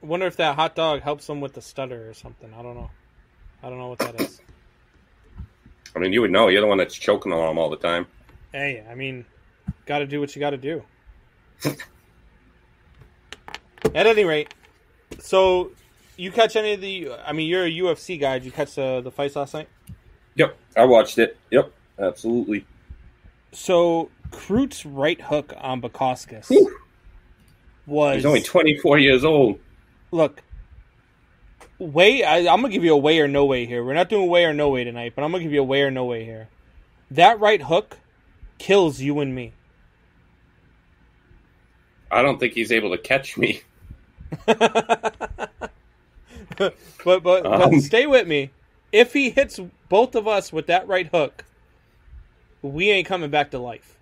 I wonder if that hot dog helps him with the stutter or something. I don't know. I don't know what that is. I mean, you would know. You're the one that's choking on them all the time. Hey, I mean, got to do what you got to do. At any rate, so you catch any of the... I mean, you're a UFC guy. Did you catch the fights last night? Yep, I watched it. Yep, absolutely. So, Krut's right hook on Bukowskis was... He's only 24 years old. Look, I'm going to give you a way or no way here. We're not doing way or no way tonight, but I'm going to give you a way or no way here. That right hook kills you and me. I don't think he's able to catch me. but stay with me. If he hits both of us with that right hook, we ain't coming back to life.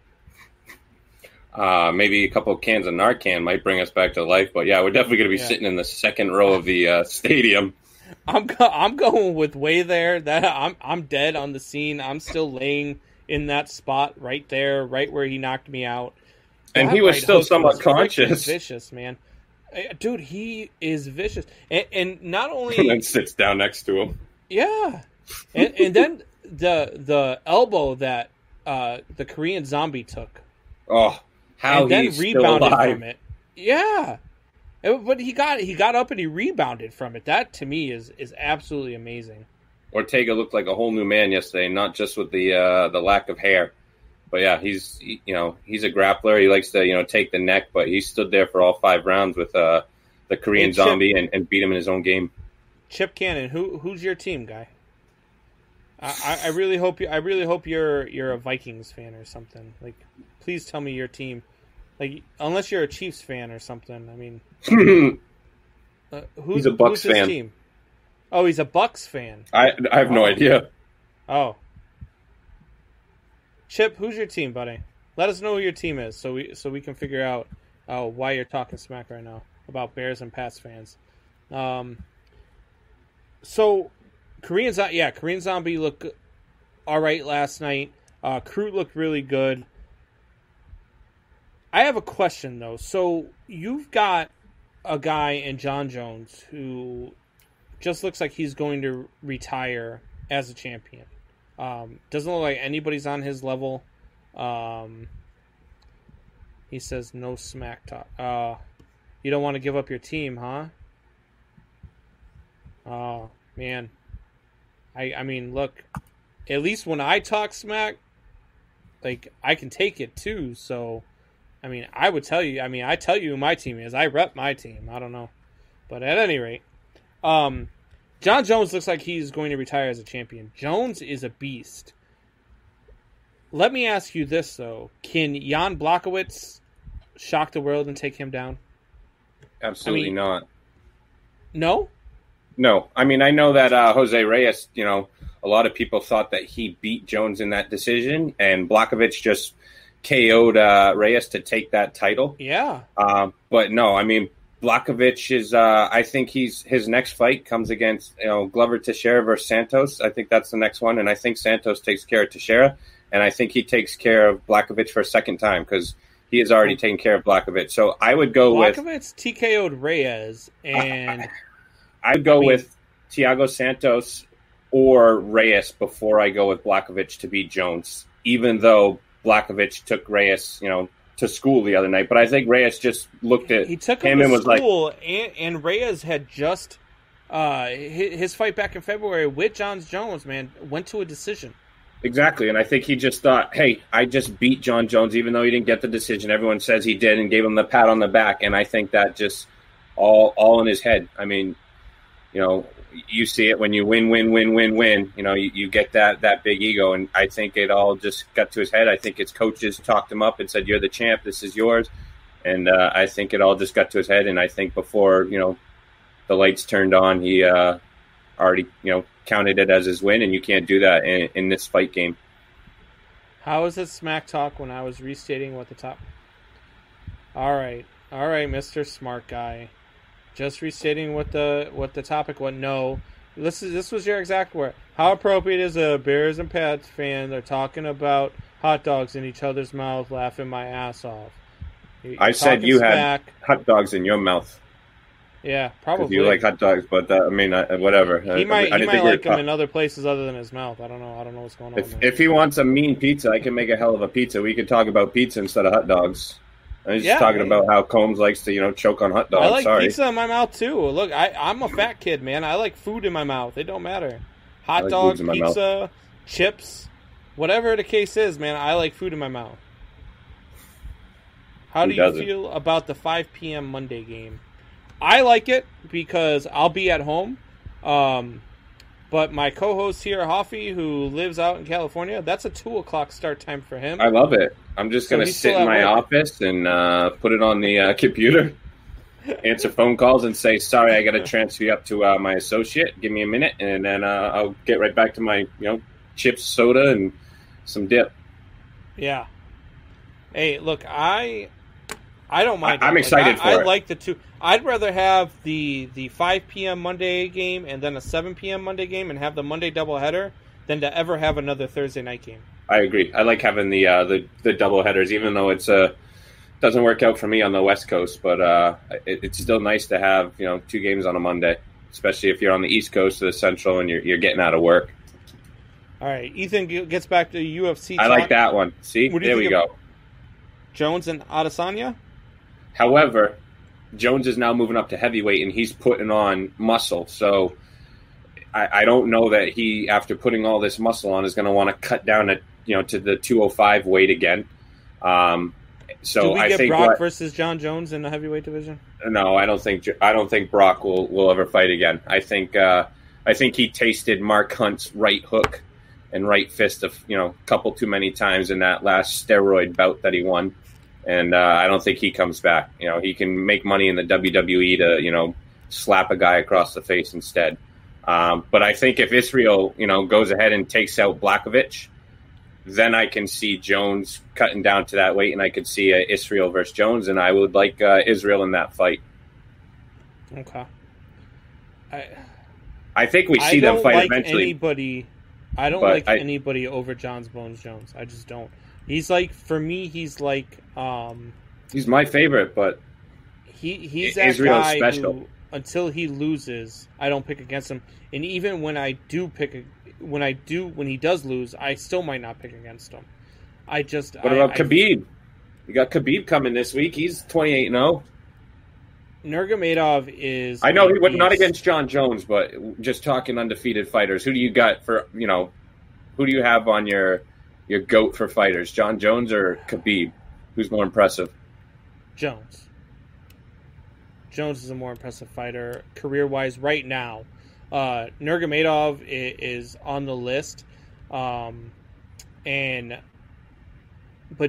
Maybe a couple of cans of Narcan might bring us back to life, but yeah, we're definitely going to be sitting in the second row of the stadium. I'm going with way there. That I'm dead on the scene. I'm still laying in that spot right there, right where he knocked me out. And That he was right still hook somewhat was conscious. freaking vicious, man. Dude, he is vicious. And not only... And then sits down next to him. Yeah. And then the elbow that the Korean Zombie took. Oh, how and then he's rebounded still alive. from it. Yeah. But he got up and he rebounded from it. That to me is absolutely amazing. Ortega looked like a whole new man yesterday, not just with the lack of hair. But yeah, he's a grappler. He likes to take the neck, but he stood there for all 5 rounds with the Korean Zombie and beat him in his own game. Chip Cannon, who's your team, guy? I really hope you're a Vikings fan or something. Like, please tell me your team. Like, unless you're a Chiefs fan or something. I mean, he's a Bucks who's his fan. Team? Oh, he's a Bucks fan. I have no idea. Oh, Chip, who's your team, buddy? Let us know who your team is, so we can figure out why you're talking smack right now about Bears and Pats fans. So Korean Zombie looked all right last night. Crute looked really good. I have a question though. So you've got a guy in John Jones who just looks like he's going to retire as a champion. Doesn't look like anybody's on his level. He says no smack talk. You don't want to give up your team, huh? Oh, man. I mean, look, at least when I talk smack, like, I can take it too. So, I mean, I would tell you, I tell you who my team is. I rep my team. I don't know. But at any rate, John Jones looks like he's going to retire as a champion. Jones is a beast. Let me ask you this, though. Can Jan Blachowicz shock the world and take him down? Absolutely not. No? No. I mean, I know that Jose Reyes, a lot of people thought that he beat Jones in that decision, and Blachowicz just KO'd Reyes to take that title. Yeah. But no, I mean, Blachowicz is, I think his next fight comes against, Glover Teixeira versus Santos. I think that's the next one. And I think Santos takes care of Teixeira. And I think he takes care of Blachowicz for a second time because he has already taken care of Blachowicz. So I would go with Blachowicz TKO'd Reyes, and I'd go with Thiago Santos or Reyes before I go with Blachowicz to beat Jones, even though Blachowicz took Reyes, to school the other night. But I think Reyes just looked at he took him to and was school, like, and Reyes had just his fight back in February with John Jones, man, went to a decision. exactly. And I think he just thought, hey, I just beat John Jones, even though he didn't get the decision. Everyone says he did and gave him the pat on the back. And I think that just all in his head. I mean, you see it when you win. You get that big ego. And I think it all just got to his head. I think his coaches talked him up and said, you're the champ. This is yours. And I think it all just got to his head. And I think before, the lights turned on, he already, counted it as his win. And you can't do that in this fight game. How was it smack talk when I was restating what the top? All right, Mr. Smart Guy. Just restating what the topic was. No, this was your exact word. How appropriate is a Bears and Pats fan? They're talking about hot dogs in each other's mouth, laughing my ass off. I said you had hot dogs in your mouth. Yeah, probably. You like hot dogs, but whatever. He might like them in other places other than his mouth. I don't know what's going on. If he wants a mean pizza, I can make a hell of a pizza. We could talk about pizza instead of hot dogs. I was just talking about how Combs likes to, choke on hot dogs. I like pizza in my mouth too. Look, I'm a fat kid, man. I like food in my mouth. It don't matter. Hot dogs, pizza, chips, whatever the case is, man. I like food in my mouth. How do you feel about the 5 p.m. Monday game? I like it because I'll be at home. But my co-host here, Hoffy, who lives out in California, that's a 2 o'clock start time for him. I love it. I'm just going to sit in my office and put it on the computer, answer phone calls, and say, sorry, I got to transfer you up to my associate. Give me a minute, and then I'll get right back to my chips, soda, and some dip. Yeah. Hey, look, I don't mind. I'm excited for it. I like the two. I'd rather have the 5 p.m. Monday game and then a 7 p.m. Monday game and have the Monday doubleheader than to ever have another Thursday night game. I agree. I like having the double headers, even though it's doesn't work out for me on the West Coast. But it's still nice to have 2 games on a Monday, especially if you're on the East Coast or the Central and you're getting out of work. All right, Ethan gets back to UFC. I like that one. See, there we go. Jones and Adesanya. However, Jones is now moving up to heavyweight, and he's putting on muscle. So I don't know that he, after putting all this muscle on, is going to want to cut down to the 205 weight again. So do we get I think Brock versus John Jones in the heavyweight division? No, I don't think Brock will ever fight again. I think he tasted Mark Hunt's right hook and right fist a couple too many times in that last steroid bout that he won, and I don't think he comes back. He can make money in the WWE to slap a guy across the face instead. But I think if Israel goes ahead and takes out Blachowicz, then I can see Jones cutting down to that weight, and I could see Israel versus Jones, and I would like Israel in that fight. Okay. I think we see them fight eventually. I don't like anybody over John Bones Jones. I just don't. He's like, for me, he's like... he's my favorite, but he's that Israel's guy special. who, until he loses, I don't pick against him. And even when I do when he does lose, I still might not pick against him. What about Khabib? You got Khabib coming this week. He's 28-0. Nurmagomedov is... I know he went not against John Jones, but just talking undefeated fighters. Who do you got for, who do you have on your GOAT for fighters? John Jones or Khabib? Who's more impressive? Jones. Jones is a more impressive fighter career-wise right now. Nurmagomedov is on the list, but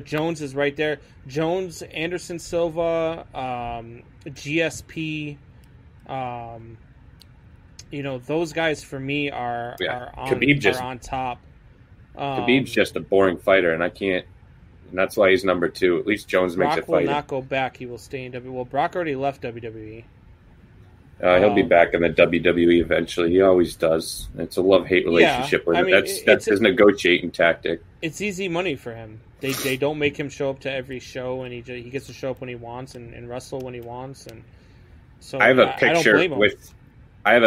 Jones is right there. Jones, Anderson Silva, GSP, those guys for me are on top. Khabib's just a boring fighter, and that's why he's number 2. At least Jones makes it fighting. Brock will not go back. He will stay in WWE. Well, Brock already left WWE. He'll be back in the WWE eventually. He always does. It's a love-hate relationship with him. That's his negotiating tactic. It's easy money for him. They don't make him show up to every show, and he gets to show up when he wants and wrestle when he wants. And so I have a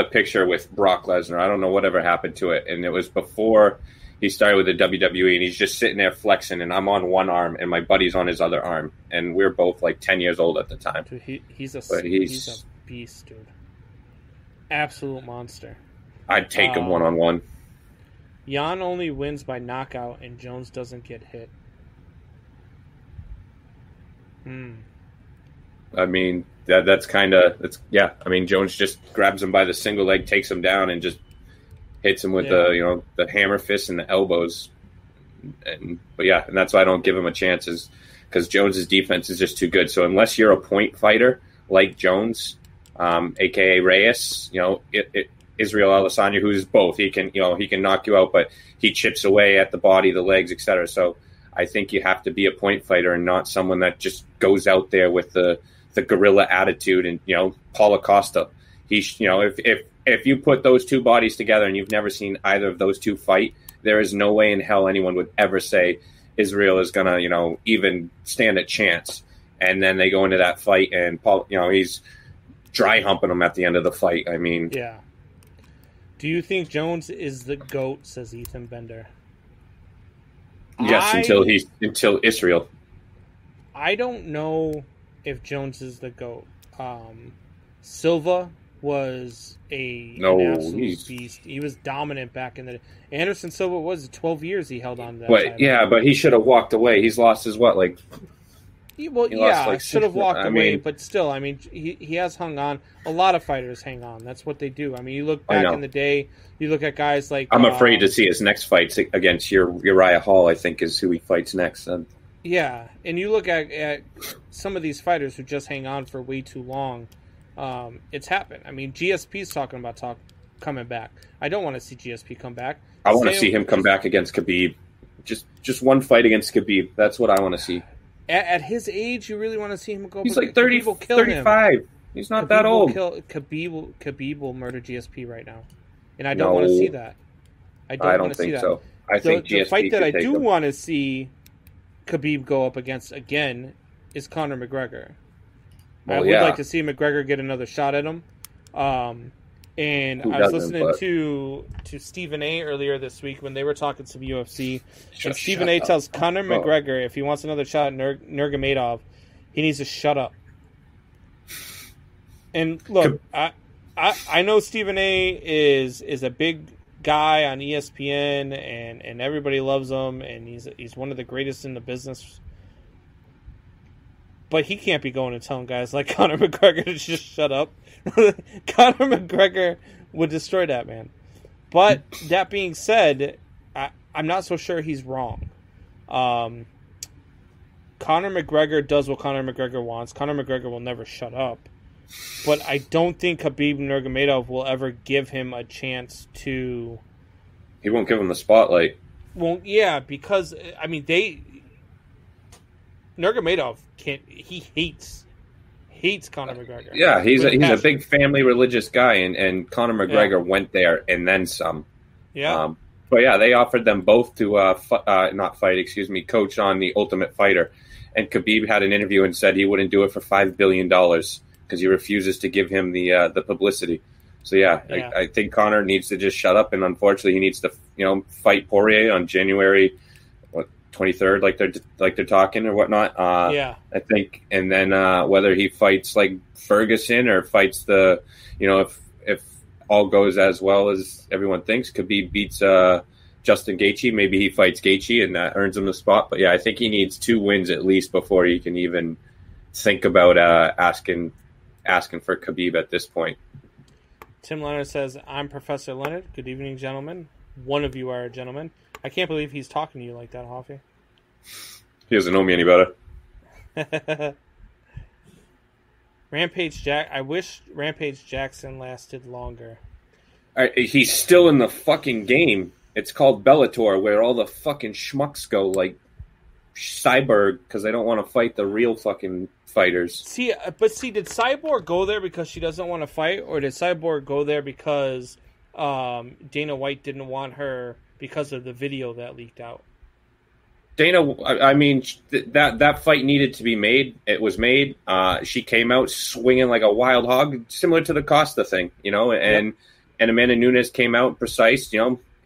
picture with Brock Lesnar. I don't know whatever happened to it, and it was before he started with the WWE, and he's just sitting there flexing, and I'm on one arm, and my buddy's on his other arm, and we're both like 10 years old at the time. Dude, he's a beast, dude. Absolute monster. I'd take him one-on-one. Jan only wins by knockout, and Jones doesn't get hit. I mean, that's kind of... I mean, Jones just grabs him by the single leg, takes him down, and just hits him with the hammer fist and the elbows. And that's why I don't give him a chance, is because Jones's defense is just too good. So unless you're a point fighter like Jones, aka Reyes, Israel Adesanya, who's both, he can knock you out, but he chips away at the body, the legs, etc. So I think you have to be a point fighter and not someone that just goes out there with the guerrilla attitude. And Paulo Costa, if you put those two bodies together and you've never seen either of those two fight, there is no way in hell anyone would ever say Israel is gonna even stand a chance. And then they go into that fight, and Paul, he's dry humping him at the end of the fight. I mean, yeah. Do you think Jones is the GOAT? Says Ethan Bender. Yes, until Israel. I don't know if Jones is the GOAT. Silva was an absolute beast. He was dominant back in the day. Anderson Silva was 12 years he held on to that title. But he should have walked away. He's lost his should have walked away, but still, I mean, he has hung on. A lot of fighters hang on. That's what they do. I mean, you look back in the day, you look at guys like... I'm afraid to see his next fight against Uriah Hall, I think, is who he fights next. Yeah, and you look at some of these fighters who just hang on for way too long. It's happened. I mean, GSP's talking about coming back. I don't want to see GSP come back. I want to see him come back against Khabib. Just one fight against Khabib. That's what I want to see. At his age, you really want to see him go? He's like 30, 35. He's not that old. Khabib will murder GSP right now, and I don't want to see that. I don't want to see that. So. I think the GSP fight that I could take do him. want to see Khabib go up against again is Conor McGregor. I would like to see McGregor get another shot at him. And Who I was doesn't, listening but- to Stephen A. earlier this week when they were talking some UFC, and Shut Stephen A. up. tells Conor Oh. McGregor if he wants another shot at Nurmagomedov, he needs to shut up. And look, I know Stephen A. is a big guy on ESPN, and everybody loves him, and he's one of the greatest in the business. But he can't be going and telling guys like Conor McGregor to just shut up. Conor McGregor would destroy that man. But that being said, I'm not so sure he's wrong. Conor McGregor does what Conor McGregor wants. Conor McGregor will never shut up. But I don't think Khabib Nurmagomedov will ever give him a chance to... He won't give him the spotlight. Well, yeah, because, I mean, Nurmagomedov can't... He hates Conor McGregor. Yeah, he's With a passion. big family religious guy, and Conor McGregor went there and then some. Yeah. But yeah, they offered them both to coach on The Ultimate Fighter. And Khabib had an interview and said he wouldn't do it for $5 billion because he refuses to give him the publicity. So yeah. I think Conor needs to just shut up, and unfortunately, he needs to fight Poirier on January 23rd, like they're talking or whatnot. I think, and then whether he fights like Ferguson or fights if all goes as well as everyone thinks, Khabib beats Justin Gaethje. Maybe he fights Gaethje and that earns him the spot. But yeah, I think he needs 2 wins at least before he can even think about asking for Khabib at this point. Tim Leonard says, I'm Professor Leonard. Good evening, gentlemen. One of you are a gentleman. I can't believe he's talking to you like that, Hoffy. He doesn't know me any better. I wish Rampage Jackson lasted longer. He's still in the fucking game. It's called Bellator, where all the fucking schmucks go, like Cyborg, because they don't want to fight the real fucking fighters. See, did Cyborg go there because she doesn't want to fight, or did Cyborg go there because Dana White didn't want her because of the video that leaked out? Dana, I mean, that fight needed to be made. It was made. She came out swinging like a wild hog, similar to the Costa thing, and Amanda Nunes came out precise,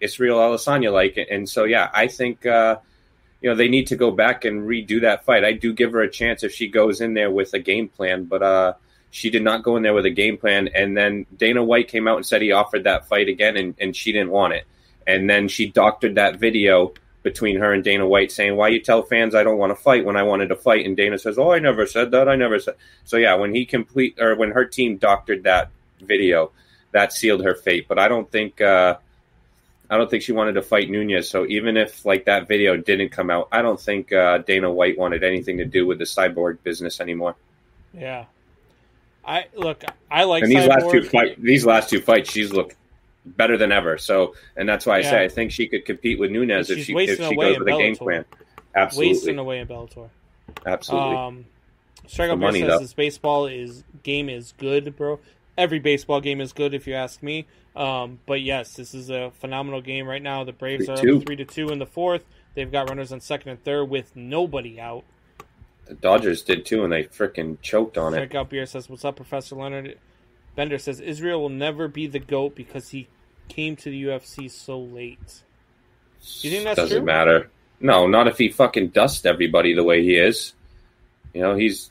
Israel Adesanya like. And so, yeah, I think, they need to go back and redo that fight. I do give her a chance if she goes in there with a game plan, but she did not go in there with a game plan. And then Dana White came out and said he offered that fight again, and she didn't want it. And then she doctored that video between her and Dana White saying, why you tell fans I don't want to fight when I wanted to fight? And Dana says, oh, I never said that. I never said. So yeah, when her team doctored that video, that sealed her fate. But I don't think she wanted to fight Nunes. So even if like that video didn't come out, I don't think Dana White wanted anything to do with the Cyborg business anymore. Yeah. I like and Cyborg. these last two fights, she's looked better than ever. So, and that's why I say I think she could compete with Nunes if she goes with a game plan. Absolutely, wasting away in Bellator. Absolutely. Strikeout Bear says this baseball game is good, bro. Every baseball game is good if you ask me. But yes, this is a phenomenal game right now. The Braves are up 3-2 in the fourth. They've got runners on second and third with nobody out. The Dodgers did too, and they freaking choked on it. Strikeout Beer says, "What's up, Professor Leonard?" Bender says Israel will never be the GOAT because he came to the UFC so late. You think that's true? Doesn't matter. No, not if he fucking dusts everybody the way he is. Yes,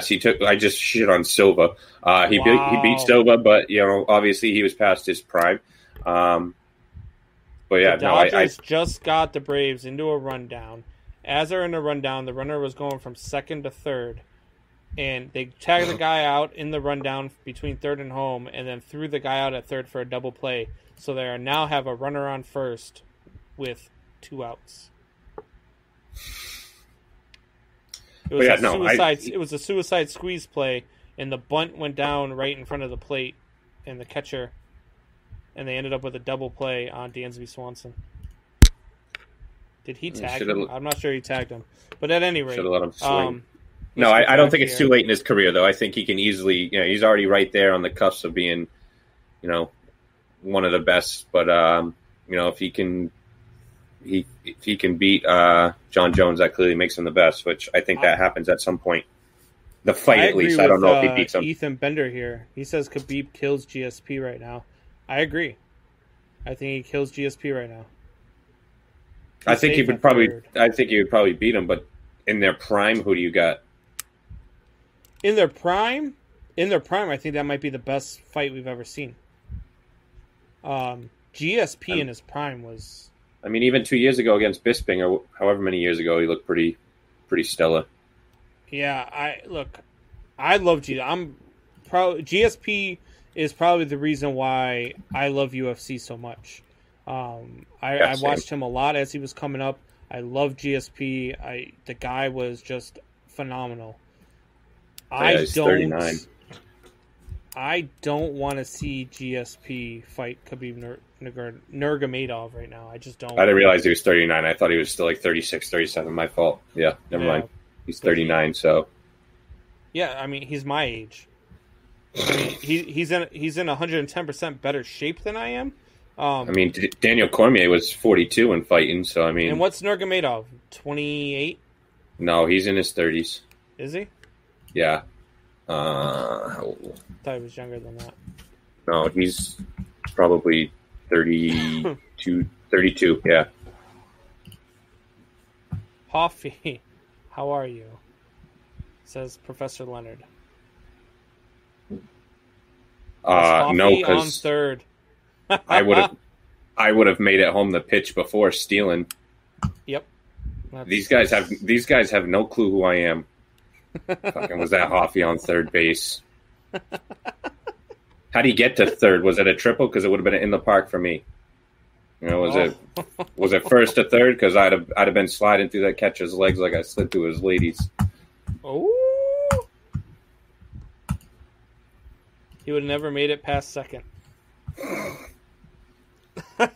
he took. I just shit on Silva. He beat Silva, but obviously he was past his prime. But yeah, the Dodgers just got the Braves into a rundown. As they're in a rundown, the runner was going from second to third, and they tagged the guy out in the rundown between third and home, and then threw the guy out at third for a double play. So they now have a runner on first with 2 outs. It was a suicide squeeze play, and the bunt went down right in front of the plate and the catcher, and they ended up with a double play on Dansby Swanson. Did he tag him? I'm not sure he tagged him. But at any rate... Should have let him swing. No, I don't think it's too late in his career, though. I think he can easily... he's already right there on the cusp of being, one of the best. But, if he can if he can beat John Jones, that clearly makes him the best. Which I think that happens at some point. The fight, at least. I don't know if he beats him. Ethan Bender here. He says Khabib kills GSP right now. I agree. I think he kills GSP right now. I think he would probably beat him, but in their prime, who do you got? In their prime, I think that might be the best fight we've ever seen. GSP in his prime was. I mean, even 2 years ago against Bisping, or however many years ago, he looked pretty stellar. Yeah, I love GSP is probably the reason why I love UFC so much. I watched him a lot as he was coming up. I love GSP. The guy was just phenomenal. He's 39. I don't want to see GSP fight Khabib Nurmagomedov right now. I just don't. I didn't realize he was 39. I thought he was still like 36, 37. My fault. Yeah, never mind. He's 39, so. Yeah, I mean, he's my age. I mean, he's in 110% better shape than I am. I mean, Daniel Cormier was 42 and fighting, so I mean. And what's Nurmagomedov? 28? No, he's in his 30s. Is he? Yeah. I thought he was younger than that. No, he's probably 32, yeah. Hoffy, how are you? Says Professor Leonard. No, because on third. I would have made it home the pitch before stealing. Yep. These guys have no clue who I am. Fucking was that Hoffy on third base? How'd he get to third? Was it a triple? Because it would have been in the park for me. You know, was it first to third? Because I'd have been sliding through that catcher's legs like I slid through his ladies. Oh. He would have never made it past second. What's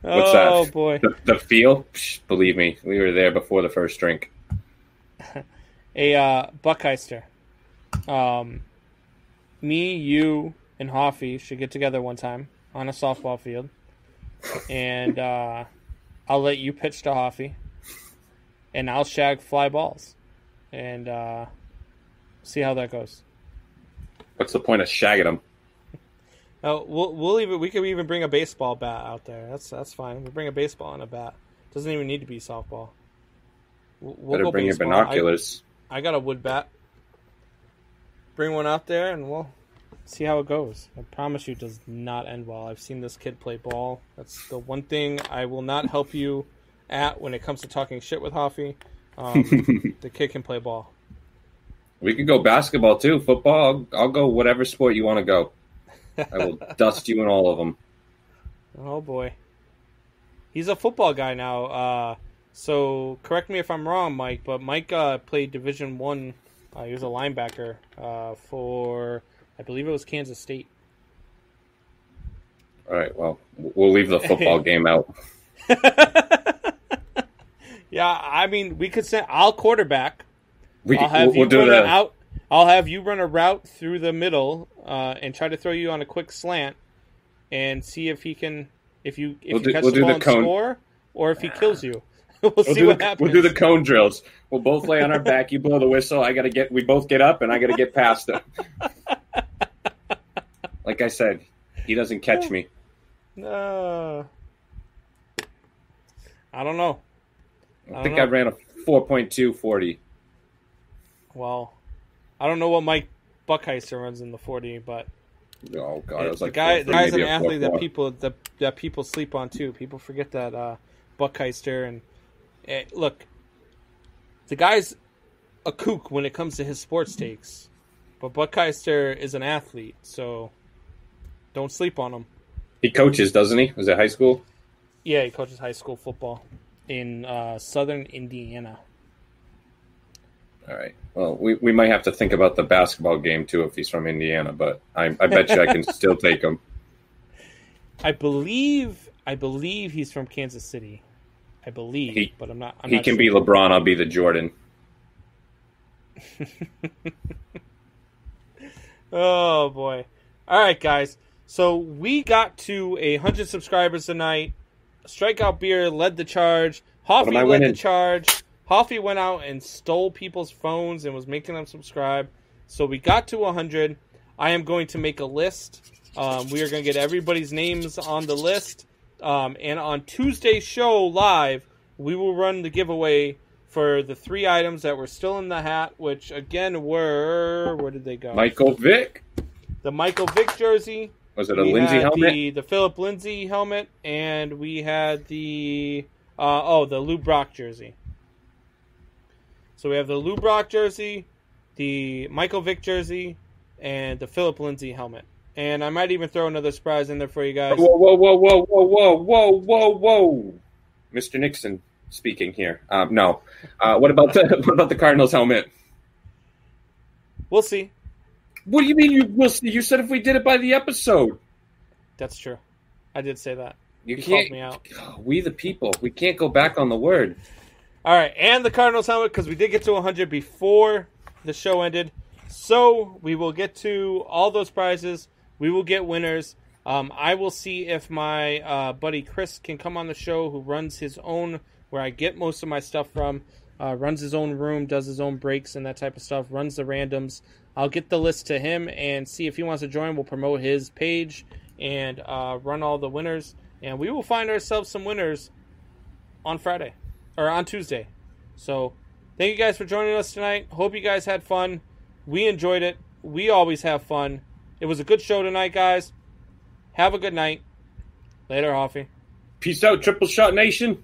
that? Oh boy. The feel? Psh, believe me, we were there before the first drink. Buckheister. Me, you, and Hoffy should get together one time on a softball field, and I'll let you pitch to Hoffy, and I'll shag fly balls, and see how that goes. What's the point of shagging them? Oh, we could even bring a baseball bat out there. That's fine. We'll bring a baseball and a bat. Doesn't even need to be softball. We'll Better go bring baseball. your binoculars. I got a wood bat. Bring one out there and we'll see how it goes. I promise you it does not end well. I've seen this kid play ball. That's the one thing I will not help you at when it comes to talking shit with Hoffy. The kid can play ball. We could go basketball too. Football, I'll go whatever sport you want to go. I will dust you in all of them. Oh, boy. He's a football guy now. So correct me if I'm wrong, Mike, but Mike played Division One. He was a linebacker for, I believe it was Kansas State. All right, well, we'll leave the football game out. Yeah, I mean, we could send. I'll quarterback. I'll have you run a route through the middle and try to throw you on a quick slant and see if he can, if you catch the ball and score, or if he kills you. We'll see what happens. We'll do the cone drills. We'll both lay on our back. You blow the whistle. We both get up, and I got to get past him. Like I said, he doesn't catch me. I don't know. I think I ran a 4.2 40. Well, I don't know what Mike Buckheister runs in the 40, but oh god, it was like the guy's an athlete that people sleep on too. People forget that Buckheister and look, the guy's a kook when it comes to his sports takes, but Buckheister is an athlete, so don't sleep on him. He coaches, doesn't he? Was it high school? Yeah, he coaches high school football in southern Indiana. All right. Well, we might have to think about the basketball game too if he's from Indiana, but I bet you I can still take him. I believe he's from Kansas City. I believe, but I'm not. He can be LeBron. I'll be the Jordan. Oh boy! All right, guys. So we got to 100 subscribers tonight. Strikeout Beer led the charge. What am Hoffy I led winning? the charge. Hoffy went out and stole people's phones and was making them subscribe. So we got to 100. I am going to make a list. We are going to get everybody's names on the list. And on Tuesday's show live, we will run the giveaway for the 3 items that were still in the hat, which again were, where did they go? Michael Vick. The Michael Vick jersey. Was it a Lindsay helmet? The Philip Lindsay helmet, and we had the Lou Brock jersey. So we have the Lou Brock jersey, the Michael Vick jersey, and the Philip Lindsay helmet. And I might even throw another surprise in there for you guys. Whoa. Mr. Nixon speaking here. No. What about the Cardinals helmet? We'll see. What do you mean we'll see? You said if we did it by the episode. That's true. I did say that. You called me out. We the people. We can't go back on the word. All right, and the Cardinals helmet, because we did get to 100 before the show ended. So we will get to all those prizes. We will get winners. I will see if my buddy Chris can come on the show, who runs his own, where I get most of my stuff from, runs his own room, does his own breaks and that type of stuff, runs the randoms. I'll get the list to him and see if he wants to join. We'll promote his page and run all the winners. And we will find ourselves some winners on Friday. Or on Tuesday. So, thank you guys for joining us tonight. Hope you guys had fun. We enjoyed it. We always have fun. It was a good show tonight, guys. Have a good night. Later, Hoffy. Peace out, Triple Shot Nation.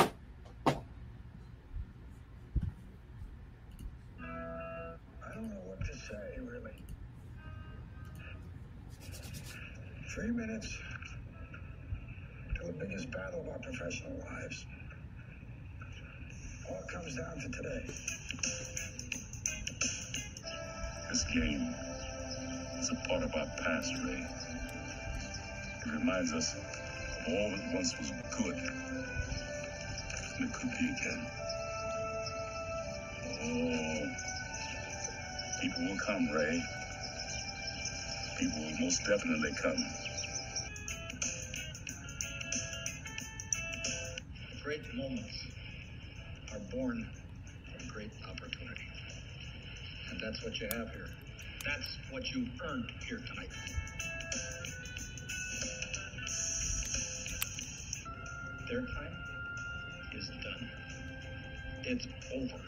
I don't know what to say, really. 3 minutes to the biggest battle of our professional lives. All comes down to today. This game is a part of our past, Ray. It reminds us of all that once was good, and it could be again. Oh, people will come, Ray. People will most definitely come. Great moments are born from great opportunity. And that's what you have here. That's what you earned here tonight. Their time is done. It's over.